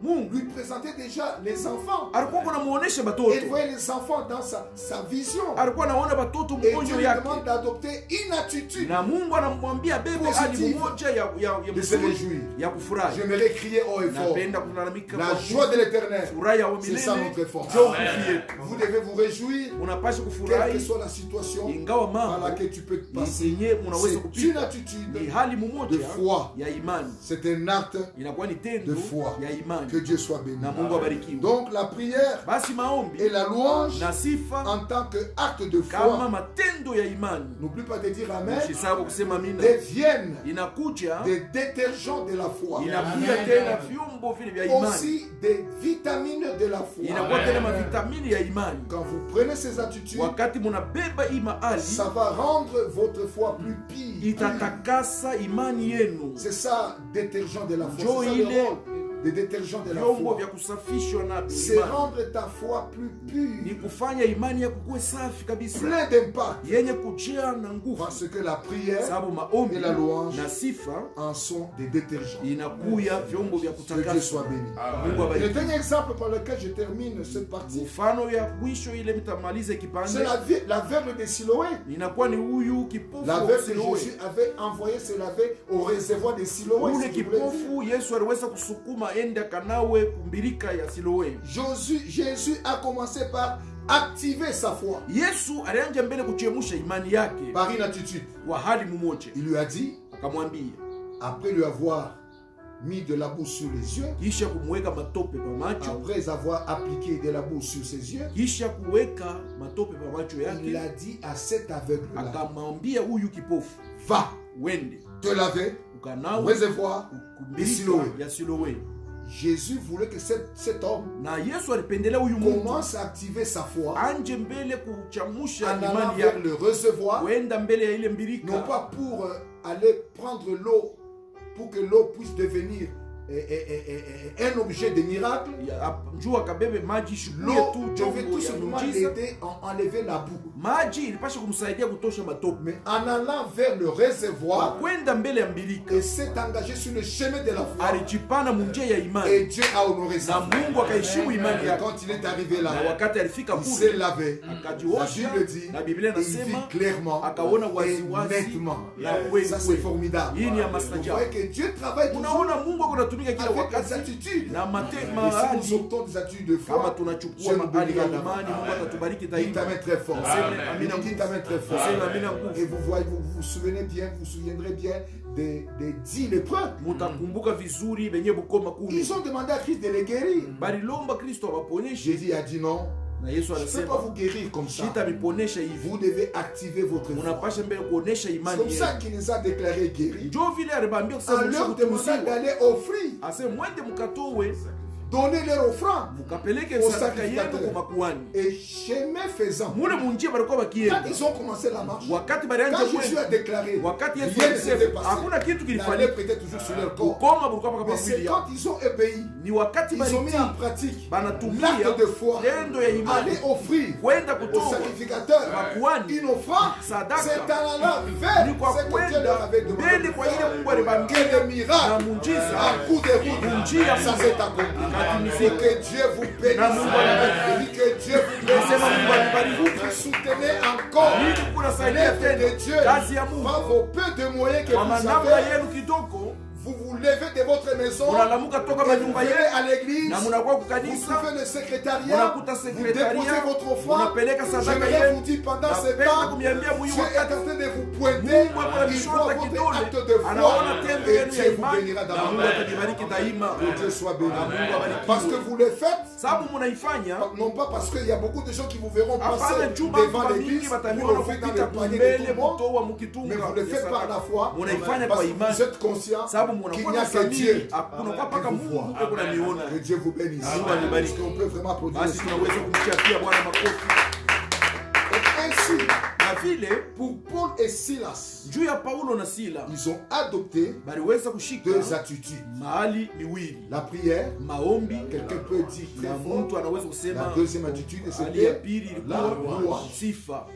Mungu lui présentait déjà les enfants. alikuwa anamuonesha Elle batoto, voyait les enfants dans sa vision. alikuwa anaona batoto Et Dieu mgonjwa lui yake, demande d'adopter une attitude. na Mungu anamwambia bebe hali Positive. moja ya De se mzuri réjouir. ya kufurahi. J'aimerais crier haut et fort. Napenda kulalamika La kwa joie de l'éternel. furahi ya C'est ça milele, notre force. ndio nguvu yetu. Vous devez vous réjouir, Unapaswa quelle que kufurahi soit la situation ingawa par mambo laquelle tu peux passer. yenye unaweza C'est une kupita, attitude ni hali de mmoja foi. ya imani, C'est un acte inakuwa ni tendo de foi. ya imani. Que Dieu soit béni. Na Mungu abarikiwe. Donc la prière Basi maombi et la louange na sifa en tant qu'acte de kama foi, matendo ya imani, n'oublie pas de dire Amen, usisahau kusema amina, deviennent inakuja des détergents de la foi. inakuja tena vyombo vile vya imani, Aussi des vitamines de la foi. inakuwa tena mavitamini ya imani. Quand vous prenez ces attitudes, Wakati munabeba hii mahali, ça va rendre votre foi plus pure. itatakasa imani yenu. C'est ça, détergent de la foi. Njo C'est ça le ile rôle des détergents de la vyombo foi. vya kusafishwa navyo C'est imani, rendre ta foi plus ni pure, kufanya imani yako kuwe safi kabisa, plein d'impact. yenye kujaa na nguvu, Parce que la prière sababu maombi et la louange na sifa en sont des détergents. inakuya vyombo vya Que Dieu kutakasa. soit béni. Mungu Le abariki. dernier exemple par lequel je termine cette partie, Mfano ya mwisho ile mitamaliza c'est kipande l'aveugle de Siloé. inakuwa ni huyu kipofu wa L'aveugle que Siloe. Jésus avait envoyé se laver au réservoir de Siloé. Ule si vous voulez dire. kipofu Yesu aliweza kusukuma ende akanawe kumbirika ya Siloe. Jésus a commencé par activer sa foi Yesu alianja mbele kuchemusha imani yake par une attitude. kwa hali mmoja, Il lui a dit, akamwambia après lui avoir mis de la boue sur les yeux, kisha kumweka matope pa macho, après avoir appliqué de la boue sur ses yeux, kisha kuweka matope pa macho yake, il a dit à cet aveugle-là, akamwambia huyu kipofu, va, wende te laver, ukanawe réservoir de Siloé. ya Siloé. Jésus voulait que cet homme Na Yesu alipendelea huyu mtu commence à activer sa foi anje mbele kuchamusha en allant imani vers yake, le réservoir, kwenda mbele ya ile mbirika, non pas pour aller prendre l'eau, pour que l'eau puisse devenir un objet de miracle. njoo akabebe maji shukuye L'eau tu devait chombo tout ya simplement muujiza. l'aider à enlever la boue. Maji ilipasha kumsaidia kutosha matope, Mais en allant vers le réservoir, kwenda mbele ya mbirika, il s'est engagé sur le chemin de la foi. alijipana munjia ya Et imani, Dieu a honoré na sa foi. Mungu akaheshimu imani Et yake. quand il est arrivé Na là, wakati alifika il s'est kule lavé. La akajiosha, Bible dit, na Biblia il vit inasema clairement akaona et waziwazi nettement. na kweli Ça c'est kweli. formidable. Hii ni ya Vous mastajabu. voyez que Dieu travaille toujours Unaona Mungu ako anatumika kila avec des wakati attitudes. na Et si mahali. nous optons des attitudes de Kama foi, tunachukua Dieu nous mahali ya bénira imani, Mungu davantage. atatubariki Dites daima. Amen très fort. Amen. Dites Amen très fort. Amen. Et vous voyez, vous vous souvenez bien, vous vous souviendrez bien des 10 lépreux. Mutakumbuka vizuri benye bukoma kumi Ils ont demandé à Christ de les guérir. balilomba Kristo awaponeshe, Jésus a dit non, na Yesu je ne peux pas anasema vous guérir comme ça. sitamiponesha hivi, Vous devez activer votre foi. unapasha mbele kuonesha C'est imani comme ça yenu. qu'il les a déclarés guéris. Njoo vile alibambia En kusema leur demandant mshakutuziwa, d'aller offrir, ase mwende mukatowe donner leur offrande. mukapeleke Au sadaka yenu sacrificateur. kwa makuhani. Et chemin faisant, Mule munjia balikuwa quand bakienda, ils ont commencé la marche, wakati balianja quand Jésus a kwenda, déclaré, wakati Yesu rien ne s'était alisema passé. hakuna kitu La kilifanyika, lèpre était toujours sur leur corps. ukoma bulikuwa paka Mais c'est pamwili yao. quand ils ont obéi, Ni wakati ils ont mis balitii en pratique banatumia l'acte de foi, tendo ya imani aller offrir kwenda au kutoa sacrificateur makuhani une offrande. sadaka. C'est en allant vers Ni kwa ce que Dieu leur kwenda avait demandé mbele de kwa ile faire Mungu alibambia que les na miracles muujiza à coup de route, Munjia ça Mungu s'est accompli. akatimizika. Et que Dieu vous bénisse. Na Mungu alibariki. Et que Dieu vous Nasema Mungu bénisse. alibariki. Vous soutenez encore Ili kunasaidia l'œuvre de tena Dieu kazi ya Mungu par vos peu de moyens que kwa vous manamna avez. yenu kidogo. Vous vous levez de votre maison Munalamuka toka et vous manyumba venez yenu à l'église. na munakuwa Vous kukanisa, trouvez le secrétariat, munakuta vous déposez sekretariat, votre offrande. munapeleka sadaka J'aimerais yenu. vous dire pendant ce Napenda temps, kumwambia huyu Dieu est wakati en train de vous pointer. Mungu ako Il voit anamshota votre kidole, acte de foi anaona tendo et yenu ya Dieu vous imani bénira na Mungu davantage. atajibariki daima. Que Dieu soit béni. Na Mungu abarikiwe. Parce que vous le faites, Sababu munaifanya non pas parce qu'il y a beaucoup de gens qui vous verront passer hapana chumba devant mingi l'église pour batamiona offrir dans kupita le panier de kumbele tout le monde, kutoa mais mukitunga vous le faites par la foi munaifanya parce kwa que imani, vous êtes conscient sababu qu'il munakuwa n'y a na que samiri, Dieu. hakuna kwa paka Que vous Mungu voit. uko kunaniona. Que Dieu vous bénisse. Mungu anibariki. Est-ce qu'on peut vraiment applaudir Basi aussi? tunaweza kumtia pia Bwana makofi. Et ainsi, Na vile pour Paul et Silas, juu ya Paulo na Sila ils ont adopté baliweza kushika deux attitudes. mahali miwili, La prière, maombi, quelqu'un peut dire très na fort. mtu anaweza La kusema deuxième attitude, hali ya c'était pili la ilikuwa louange. sifa,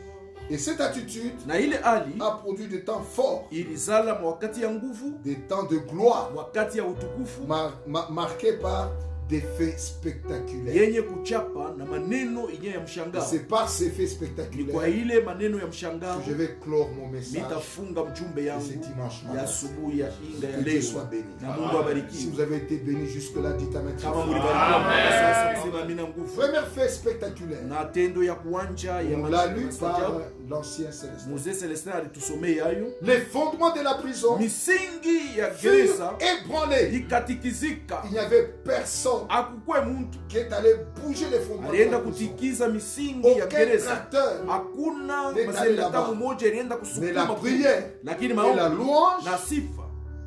Et cette attitude na ile hali a produit des temps forts, ilizala wakati ya nguvu, des temps de gloire, wakati ya utukufu marqués par des faits spectaculaires. yenye kuchapa na maneno yenye ya mshangao. C'est par ces faits Ni kwa spectaculaires ile maneno ya mshangao que je vais clore mon message nitafunga mjumbe de ce yangu dimanche ya matin. asubuhi ya inga ya Que Dieu leo, soit béni. na Mungu Si abarikiwe. vous avez été béni jusque-là, dites Amen. Kama mlibarikiwa mpaka sasa, msema amina nguvu. Premier fait spectaculaire, Na tendo ya kuanja ya on l'a lu par masajabu, l'ancien Célestin. Mzee Celestin alitusomea hayo. Les fondements de la prison Misingi ya furent gereza ébranlés. ikatikizika, Il n'y avait personne akukwe mtu qui est allé bouger les fondements de alienda la prison. kutikiza misingi ya Aucun gereza. tracteur. Hakuna Nenda maseneta là-bas. mmoja alienda Mais kusukuma la kule. prière Lakini et la maombi louange na sifa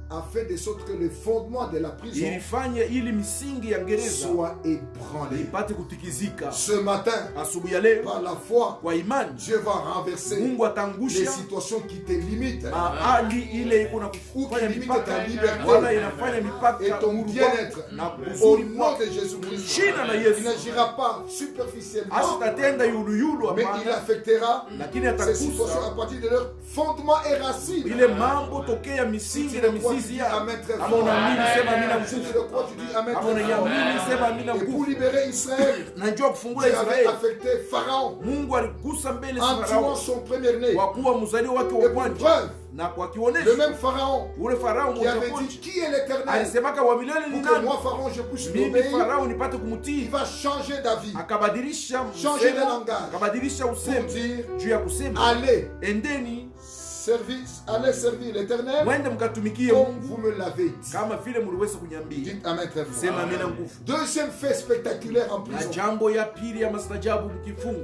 a fait de sorte que les fondements de la prison ilifanya ili misingi ya gereza soient ébranlés. ipate kutikizika. Ce matin, Asubuhi ya leo par la foi, kwa imani Dieu va renverser Mungu les atangusha situations qui te limitent mahali ile iko na ou kufanya qui limitent mipaka ta liberté wala inafanya mipaka et ton uhuru bien-être. wako na Au uzuri nom wako. de Jésus-Christ, Jina la il Yesu n'agira pas superficiellement, asitatenda yuluyulu mais il hapana, affectera lakini ces situations à atakusa partir de leurs fondements et racines. ile mambo tokea misingi na mizizi ya. Amen très Kama fort. unaamini sema amina Si tu nguvu, le crois, tu dis Amen kama très fort. unaiamini sema amina Et pour nguvu. libérer Israël, Najua kufungula Dieu avait Israeli, affecté Pharaon Mungu aligusa mbele en tuant Farao son premier-né. kwa kuwa mzaliwa wake Et wa pour kwanza, preuve, na kwa le kionesho même Pharaon ule Farao qui avait mmoja dit qui est l'Éternel alisemaka wa milele ni pour que nani, moi Pharaon je puisse mimi l'obéir, Farao nipate il kumtii. va changer d'avis Akabadilisha Changer de msemo, langage. akabadilisha pour usemi dire juu ya kusema allez, endeni allez servir l'Éternel comme vous me l'avez dit. Dites amen très fort. Deuxième fait spectaculaire en prison.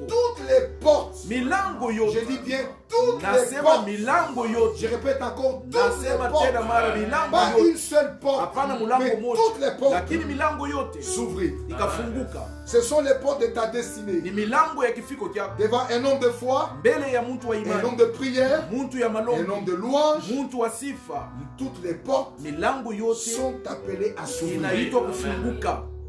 Toutes les portes. Je dis bien toutes les portes. Je répète encore toutes les portes. Pas une seule porte, mais toutes les portes s'ouvrir. Ce sont les portes de ta destinée. Devant un homme de foi, un homme de prière, un homme de louange, toutes les portes sont appelées à s'ouvrir.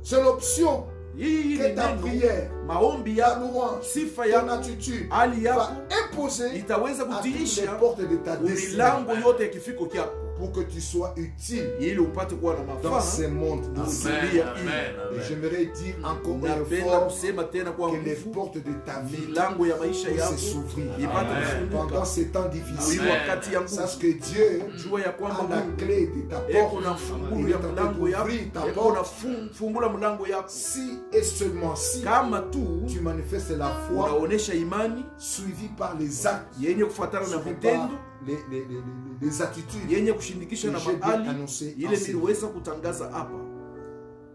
C'est l'option que ta prière, ta louange, ton attitude va imposer à toutes les portes de ta destinée pour que tu sois utile dans ce monde. Et j'aimerais dire encore une fois que les portes de ta vie puissent s'ouvrir pendant ces temps difficiles. Sache que Dieu a la clé de ta porte. Il est en train d'ouvrir ta porte. Si et seulement si tu manifestes la foi suivie par les actes, suivie par les attitudes que j'ai bien annoncées en ces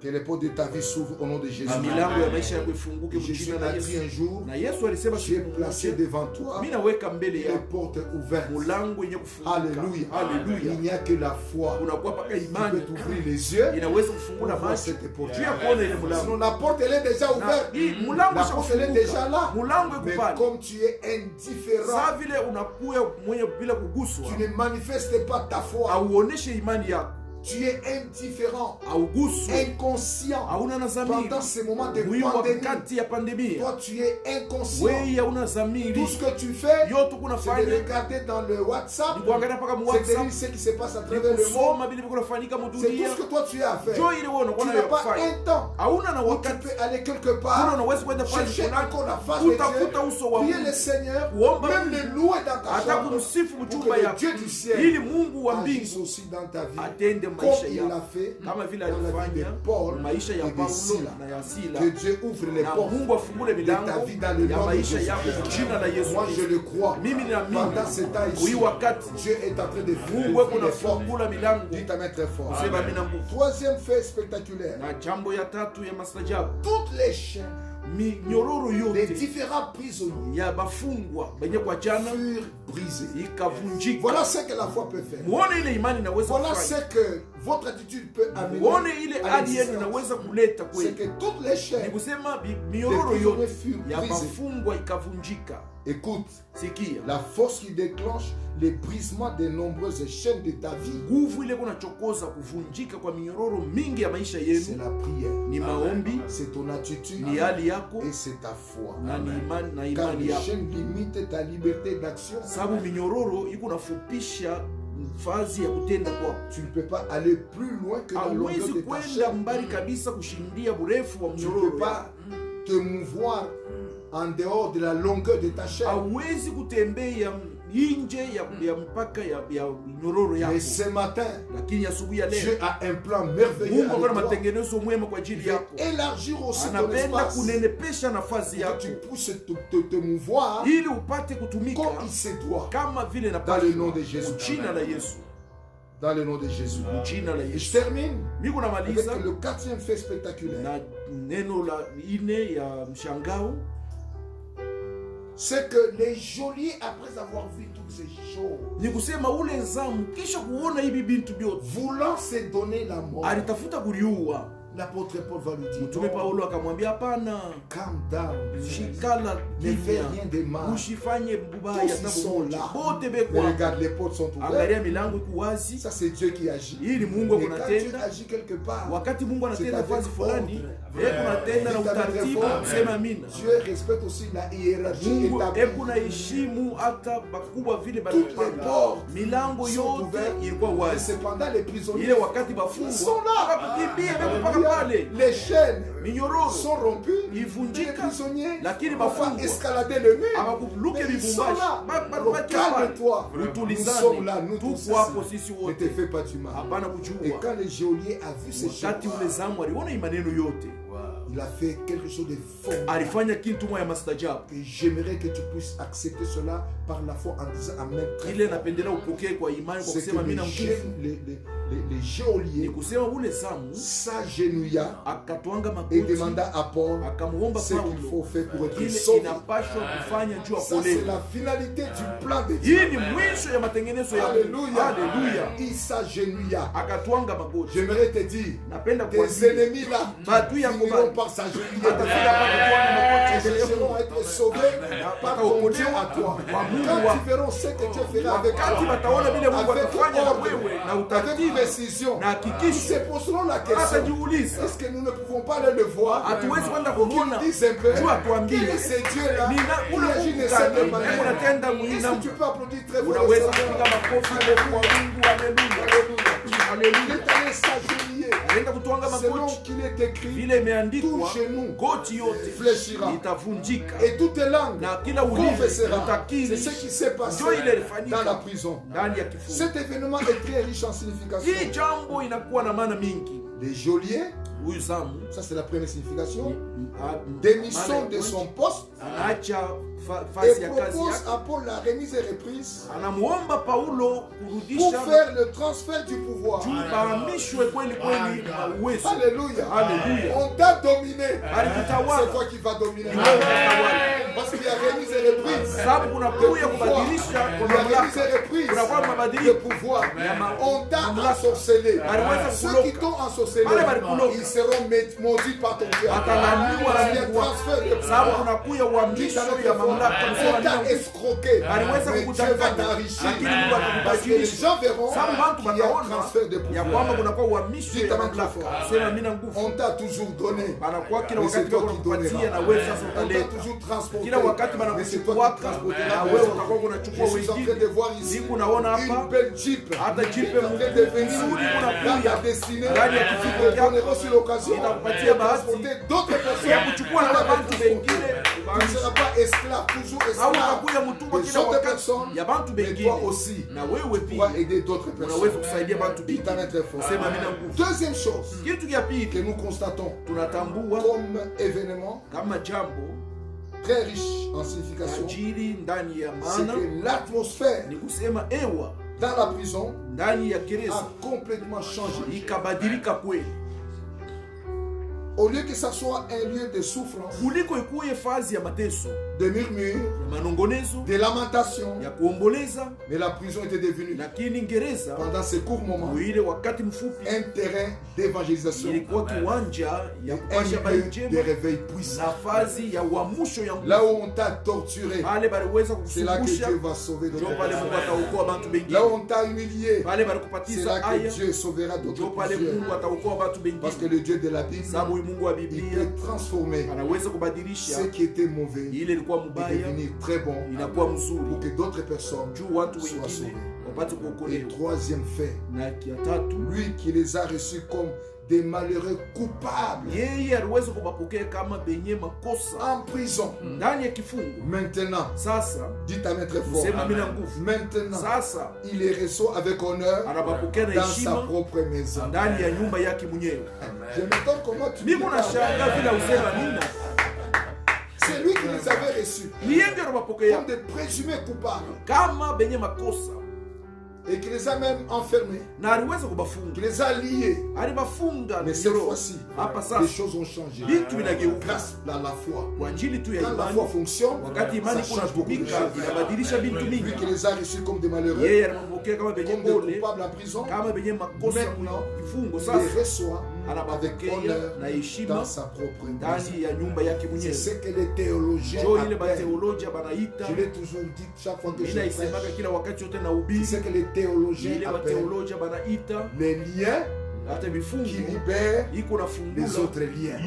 que les portes de ta vie s'ouvrent au nom de Jésus. Jésus a dit un jour, j'ai placé devant toi les portes ouvertes. Alléluia. Il n'y a que la foi qui peut t'ouvrir les yeux pour voir cette porte. Sinon la porte elle est déjà ouverte. La porte elle est déjà là. Mais comme tu es indifférent, tu ne manifestes pas ta foi. Tu es indifférent, inconscient pendant ces moments de pandémie. Toi, tu es inconscient. Tout ce que tu fais, c'est de regarder dans le WhatsApp, c'est de lire ce qui se passe à travers le monde. C'est tout ce que toi tu as à faire. Tu n'as pas un temps où tu peux aller quelque part, chercher encore la face de Dieu, prier le Seigneur, même le louer dans ta chambre, pour que le Dieu du ciel agisse aussi dans ta vie. Comme il l'a fait dans la vie de Paul et de Sila. Que Dieu ouvre les portes de ta vie dans le nom de Jésus. Moi je le crois. Pendant ce temps ici, Dieu est en train de ouvrir les portes. Dites amen très fort. Troisième fait spectaculaire. Toutes les chaînes des différents prisonniers furent brisés. Voilà ce que la foi peut faire. Voilà ce que votre attitude peut amener à l'existence. C'est que toutes les chaînes des prisonniers furent brisées. Écoute, la force qui déclenche les brisements des nombreuses chaînes de ta vie, c'est la prière, c'est ton attitude et c'est ta foi. Car les chaînes limitent ta liberté d'action. Tu ne peux pas aller plus loin que la longueur de ta chaîne. Tu ne peux pas te mouvoir en dehors de la longueur de ta chaîne. Mais ce matin, Dieu a un plan merveilleux avec toi. Il veut élargir aussi ton espace pour que tu puisses te mouvoir comme il se doit. Dans le nom de Jésus. Dans le nom de Jésus. Et je termine avec le quatrième fait spectaculaire. C'est que les geôliers, après avoir vu toutes ces choses, voulant se donner la mort, l'apôtre Paul va lui dire, calme down, ne fais rien de mal. Tous ils sont là. Mais regarde, les portes sont ouvertes. Ça c'est Dieu qui agit. Et quand Dieu agit quelque part, c'est avec ordre. Dieu respecte aussi la hiérarchie établie. Toutes les portes sont ouvertes. Et cependant les prisonniers, ils sont là. Les chaînes sont rompues. Les prisonniers ne vont pas escalader le mur. Mais ils sont là. Alors calme-toi. Nous sommes là, nous tous ici. Ne te fais pas du mal. Et quand le geôlier a vu ces choses, Il a fait quelque chose de formidable. Alifanya kitu moja mastajabu. Et j'aimerais que tu puisses accepter cela par la foi en disant amen. Ile napendela upokee kwa imani kwa kusema mimi na nguvu. Les geôliers s'agenouilla et demanda à Paul ce qu'il faut faire pour être sauvé. Ça c'est la finalité du plan de Dieu. Alléluia. Il s'agenouilla. J'aimerais te dire, tes ennemis là finiront par s'agenouiller. Ils chercheront à être sauvés par ton Dieu à toi. Quand ils verront ce que Dieu fera avec toi, avec précision, ils se poseront la question, est-ce que nous ne pouvons pas aller le voir pour qu'ils disent un peu quel est ce Dieu-là qui agit de cette manière? Est-ce que tu peux applaudir très fort? Alléluia. Il est allé s'agenouiller selon qu'il est écrit, tout genou fléchira et toute langue confessera. C'est ce qui s'est passé dans la prison. Cet événement est très riche en signification. Les geôliers, ça c'est la première signification, démission de son poste et propose à Paul la remise et reprise pour faire le transfert du pouvoir. Alléluia. On t'a dominé. C'est toi qui vas dominer. Parce qu'il y a remise et reprise. Il y a remise et reprise de pouvoir. On t'a ensorcelé. Ceux qui t'ont ensorcelé, ils seront maudits par ton Dieu. Il y a transfert de pouvoir. On t'a escroqué, mais Dieu va t'enrichir. Parce que les gens verront qu'il y a un transfert de pouvoir. On t'a toujours donné, mais c'est toi qui donneras. On t'a toujours transporté, mais c'est toi qui transporteras. Je suis en train de voir ici une belle Jeep qui est en train de venir dans ta destinée. On est reçu l'occasion de transporter d'autres personnes. Tu ne seras pas esclave, toujours esclave des autres personnes, mais toi aussi, tu vas aider d'autres personnes. Deuxième chose que nous constatons comme événement très riche en signification, c'est que l'atmosphère dans la prison a complètement changé. Au lieu que ça soit un lieu de souffrance, de murmures, de lamentations, mais la prison était devenue, pendant ces courts moments, un terrain d'évangélisation, un lieu de réveil puissant. Là où on t'a torturé, c'est là que Dieu va sauver d'autres personnes. Là où on t'a humilié, c'est là que Dieu sauvera d'autres personnes. Parce que le Dieu de la Bible, il peut transformer ce qui était mauvais et devenir très bon pour que d'autres personnes soient sauvées. Et troisième fait, lui qui les a reçus comme des malheureux coupables en prison. Maintenant, dites Amen très fort. Maintenant, il les reçoit avec honneur dans sa propre maison. Je me demande comment tu dis. C'est lui qui les avait reçus comme des présumés coupables. Et qui les a même enfermés, qui les a liés. Mais cette fois-ci, les choses ont changé grâce à la foi. Quand la foi fonctionne, ça change beaucoup de choses. Lui qui les a reçus comme des malheureux, comme des coupables en prison, maintenant, il les reçoit avec honneur dans sa propre maison. C'est ce que les théologiens appellent. Je l'ai toujours dit chaque fois que je prêche. C'est ce que les théologiens appellent les liens qui libèrent les autres liens.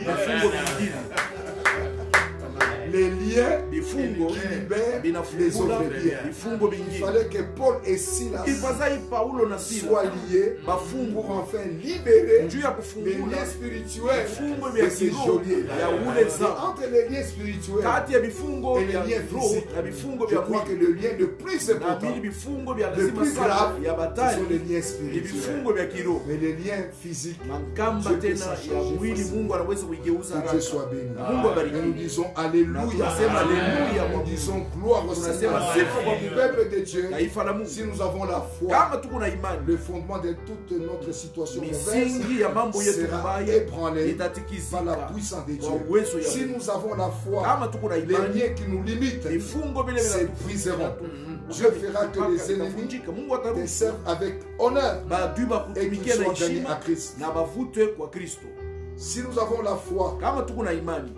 Les liens vifungo libère les vinafungula ouvriers. vifungo Il vingine. fallait que Paul et Silas Ifadhai Paulo na Sila soient liés pour bafungwa enfin libérer juu ya les kufungula liens spirituels vifungo de vya ces kiroho geôliers. ya ule Et za entre les liens spirituels kati ya vifungo et les vya liens roho physiques, na vifungo je vya crois que mwili le lien le plus na important, vile vifungo vya le lazima plus sana grave, ya ce batali sont les liens ni spirituels. vifungo vya kiroho. Mais les liens physiques, Makamba Dieu peut tena s'en ya charger mwili facilement. Mungu anaweza kuigeuza que Dieu haraka. soit béni. Mungu Et abariki. nous disons Na Alléluia. tunasema Alléluia kwa Nous Mungu. disons gloire au Tunasema Seigneur. sifa kwa Du Mungu. peuple de Dieu, Taifa la Mungu. si nous avons la foi, Kama tuko na imani, le fondement de toute notre situation mauvaise misingi ya mambo yetu sera mbaya ébranlé par la itatikizika puissance de kwa Dieu. uwezo ya Si Mungu. nous avons la foi, Kama tuko na les imani, liens qui nous limitent vifungo vile se briseront. Dieu fera que les ennemis vitavunjika. Mungu te ataruhusu servent avec honneur maadui et qu'ils bakutumikia na soient gagnés à heshima Christ. na bavutwe kwa Kristo. Si nous avons la foi, Kama tuko na imani,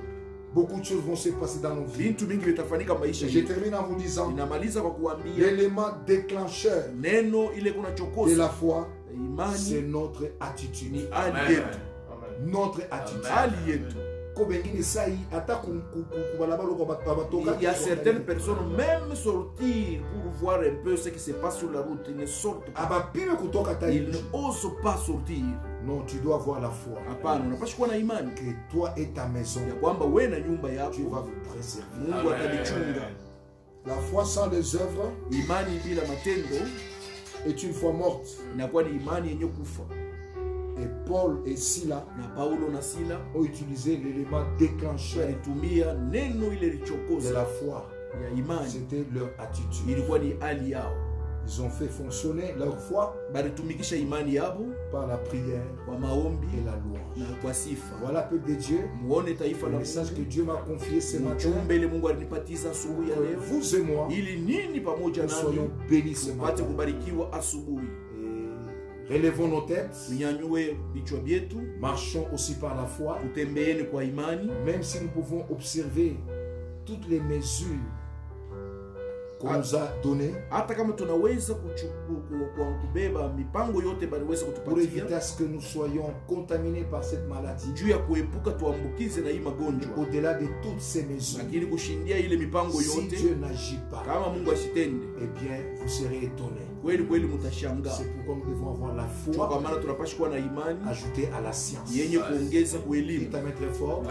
beaucoup de choses vont se passer dans nos vies. vitu mingi vitafanyika maisha Et je yetu. termine en vous disant, Inamaliza kwa kuambia l'élément déclencheur neno ile kuna de chokoza la foi, c'est imani notre attitude. ni hali yetu, Notre attitude. hali yetu. Kobengine sai ata kubalabalo kwa batoka. Il y a certaines personnes même sortir pour voir un peu ce qui se passe sur la route, ils ne sortent pas. Abapime kutoka ta Ils ne osent pas sortir. Non, tu dois avoir la foi Hapana, unapaswa kuwa na imani que toi et ta maison, ya kwamba wewe na nyumba tu vas yako vous préserver. Mungu atalichunga. La foi sans les œuvres Imani bila matendo est une foi morte. inakuwa ni imani yenye kufa. Et Paul et Silas Na Paulo na Sila ont utilisé l'élément déclencheur walitumia neno ile de lichokoza la foi. ya imani, C'était leur attitude. ilikuwa ni hali yao. Ils ont fait fonctionner leur foi Balitumikisha imani yabo par la prière kwa maombi et la louange. na kwa sifa. Voilà, peuple de Dieu, Muone taifa le la message que Mungu, Dieu m'a confié ce matin. ujumbe ile Mungu alinipatiza asubuhi ya Que leo, vous et moi, ili nini pamoja nous soyons nami bénis ce tupate matin. kubarikiwa asubuhi. Et relevons nos têtes, Tunyanyue vichwa vyetu, marchons aussi par la foi, tutembeeni kwa imani, même si nous pouvons observer toutes les mesures qu'on nous a données hata kama tunaweza kubeba mipango yote baliweza pour kutupatia éviter à ce que nous soyons contaminés par cette maladie. juu ya kuepuka tuambukize na hii magonjwa, Au-delà de toutes ces mesures, lakini kushindia ile mipango si yote, Dieu n'agit pas, kama Mungu asitende, eh bien, vous serez étonnés. kweli kweli mtashangaa. C'est pourquoi nous devons avoir la Kwa foi maana tunapaswa kuwa na imani ajoutée à la science. yenye kuongeza Dites kuelimu, à très fort.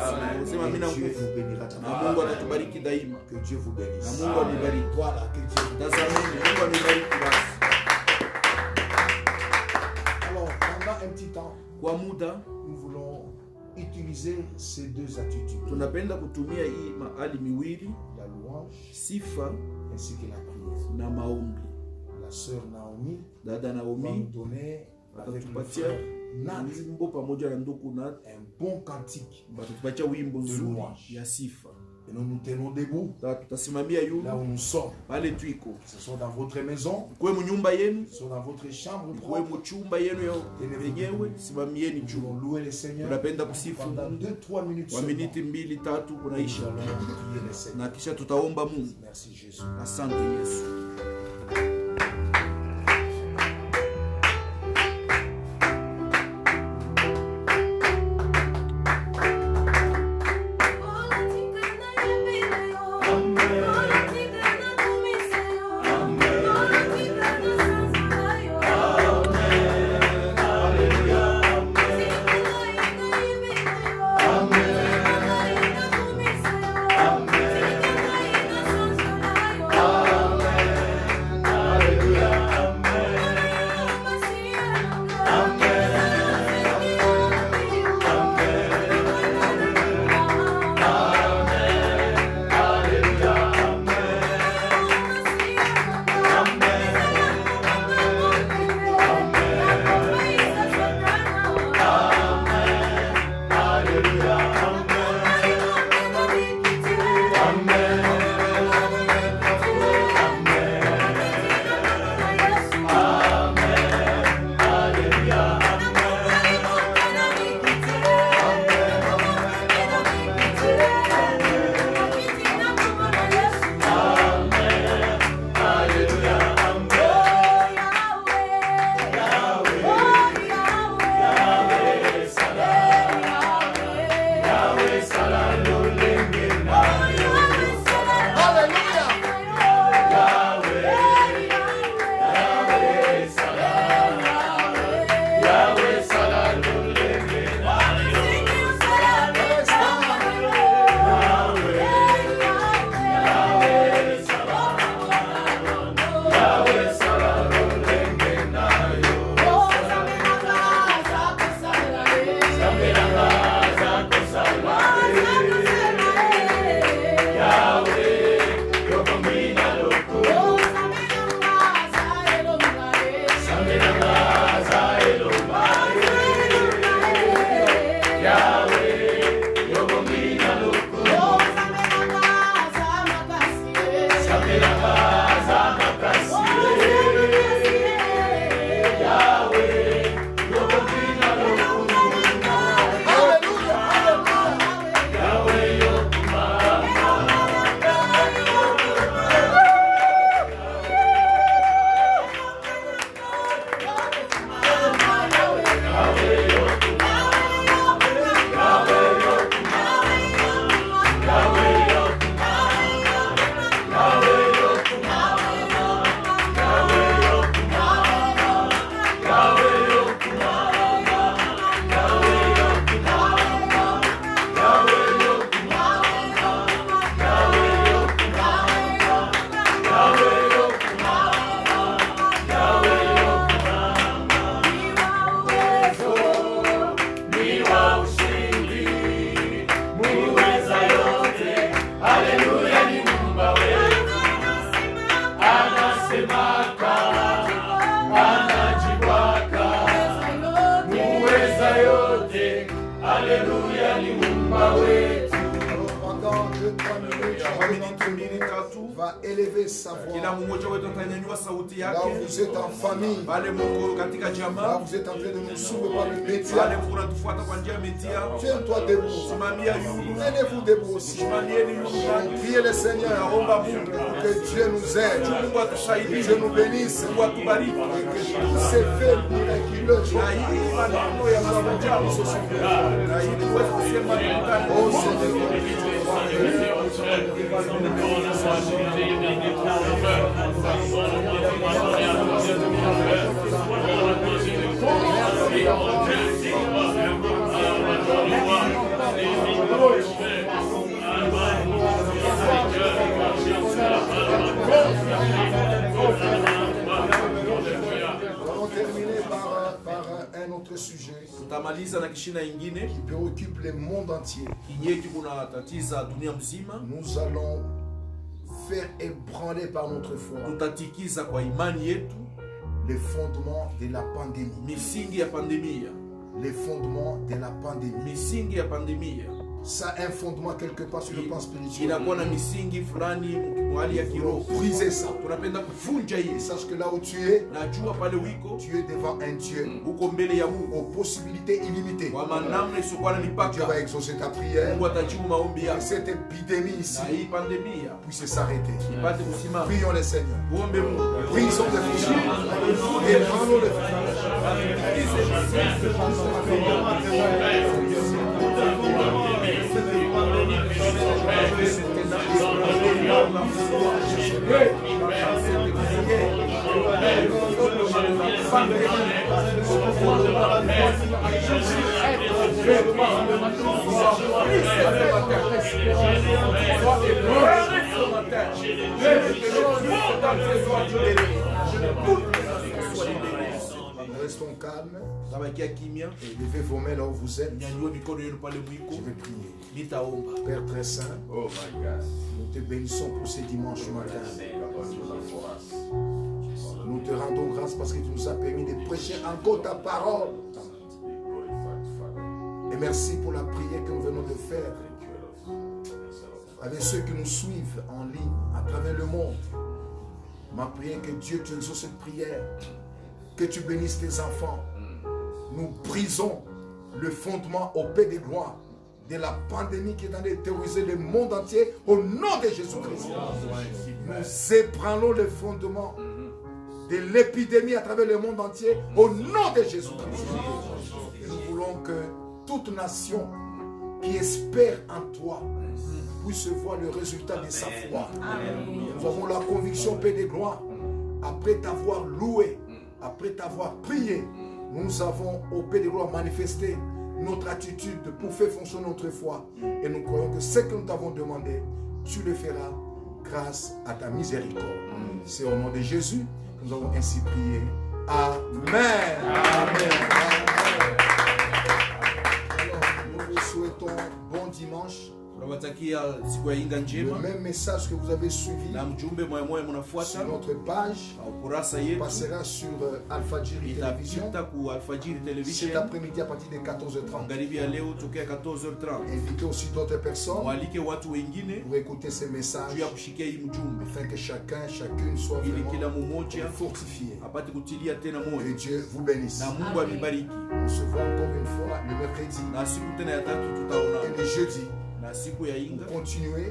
Sema Et mimi na Dieu nguvu, vous bénira na d'abord. Mungu atatubariki daima. Que Dieu vous bénisse. Na Mungu anibariki. Voilà, que Dieu vous bénisse. Tazameni, Mungu anibariki basi. Alors, pendant un petit temps, Kwa muda nous voulons utiliser ces deux attitudes, tunapenda kutumia hii mahali miwili, la louange sifa ainsi que la prière. na maombi. La sœur Naomi Dada va nous Naomi donner avec le atatupatia frère Nat wimbo pamoja na ndugu Nat, un bon cantique. atatupatia wimbo nzuri louange. ya sifa. Et nous nous tenons debout Sasa tutasimamia yule là où nous sommes. pale twiko, Que ce soit dans votre maison, kwe munyumba yenu, que ce soit dans votre chambre kwe propre. muchumba yenu yenyewe, simamieni Nous juu. voulons louer le Seigneur Tunapenda kusifu pendant Mungu 2-3 minutes kwa seulement. miniti 2-3 Nous kunaisha, allons prier le Seigneur. na kisha tutaomba Mungu. Merci Jésus. Asante Yesu. Amen. va élever sa voix. Là où vous êtes en famille, là où vous êtes en train de nous suivre par le média, tiens-toi debout. Tenez-vous debout aussi. Priez le Seigneur que Dieu nous aide, que Dieu nous bénisse, et que tous ces faits miraculeux nous avons ce soir. Oh Seigneur, nous allons terminer par un autre sujet qui préoccupe le monde entier. Nous allons faire ébranler par notre foi les fondements de la pandémie. Les fondements de la pandémie. Ça a un fondement quelque part sur le plan spirituel. Briser ça. Et sache que là où tu es devant un Dieu aux possibilités illimitées. Dieu va exaucer ta prière. Et cette épidémie ici puisse s'arrêter. Prions le Seigneur. Brisons le fils. Et prenons le Restons calmes. Et levez vos mains là où vous êtes. Je vais prier. Père très saint, nous te bénissons pour ces dimanches matin. Nous te rendons grâce parce que tu nous as permis de prêcher encore ta parole. Et merci pour la prière que nous venons de faire avec ceux qui nous suivent en ligne à travers le monde. Ma prière que Dieu te exauce cette prière, que tu bénisses tes enfants. Nous brisons le fondement au paix des gloires de la pandémie qui est en train de terroriser le monde entier au nom de Jésus-Christ. Nous ébranlons le fondement de l'épidémie à travers le monde entier au nom de Jésus-Christ. Et nous voulons que toute nation qui espère en toi puisse voir le résultat de sa foi. Nous avons la conviction, paix des gloires, après t'avoir loué, après t'avoir prié, nous avons au paix des gloires manifesté notre attitude pour faire fonctionner notre foi. Et nous croyons que ce que nous t'avons demandé, tu le feras grâce à ta miséricorde. C'est au nom de Jésus que nous avons ainsi prié. Amen. Amen. Alors, nous vous souhaitons bon dimanche. Le même message que vous avez suivi sur notre page passera sur Al-Fajiri Télévision cet après-midi à partir de 14h30. Invitez aussi d'autres personnes pour écouter ces messages afin que chacun, chacune soit vraiment fortifié. Que Dieu vous bénisse. On se voit encore une fois le mercredi et le jeudi. Pour continuer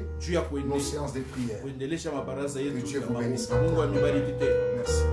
nos séances de prière. Que Dieu vous bénisse. Merci.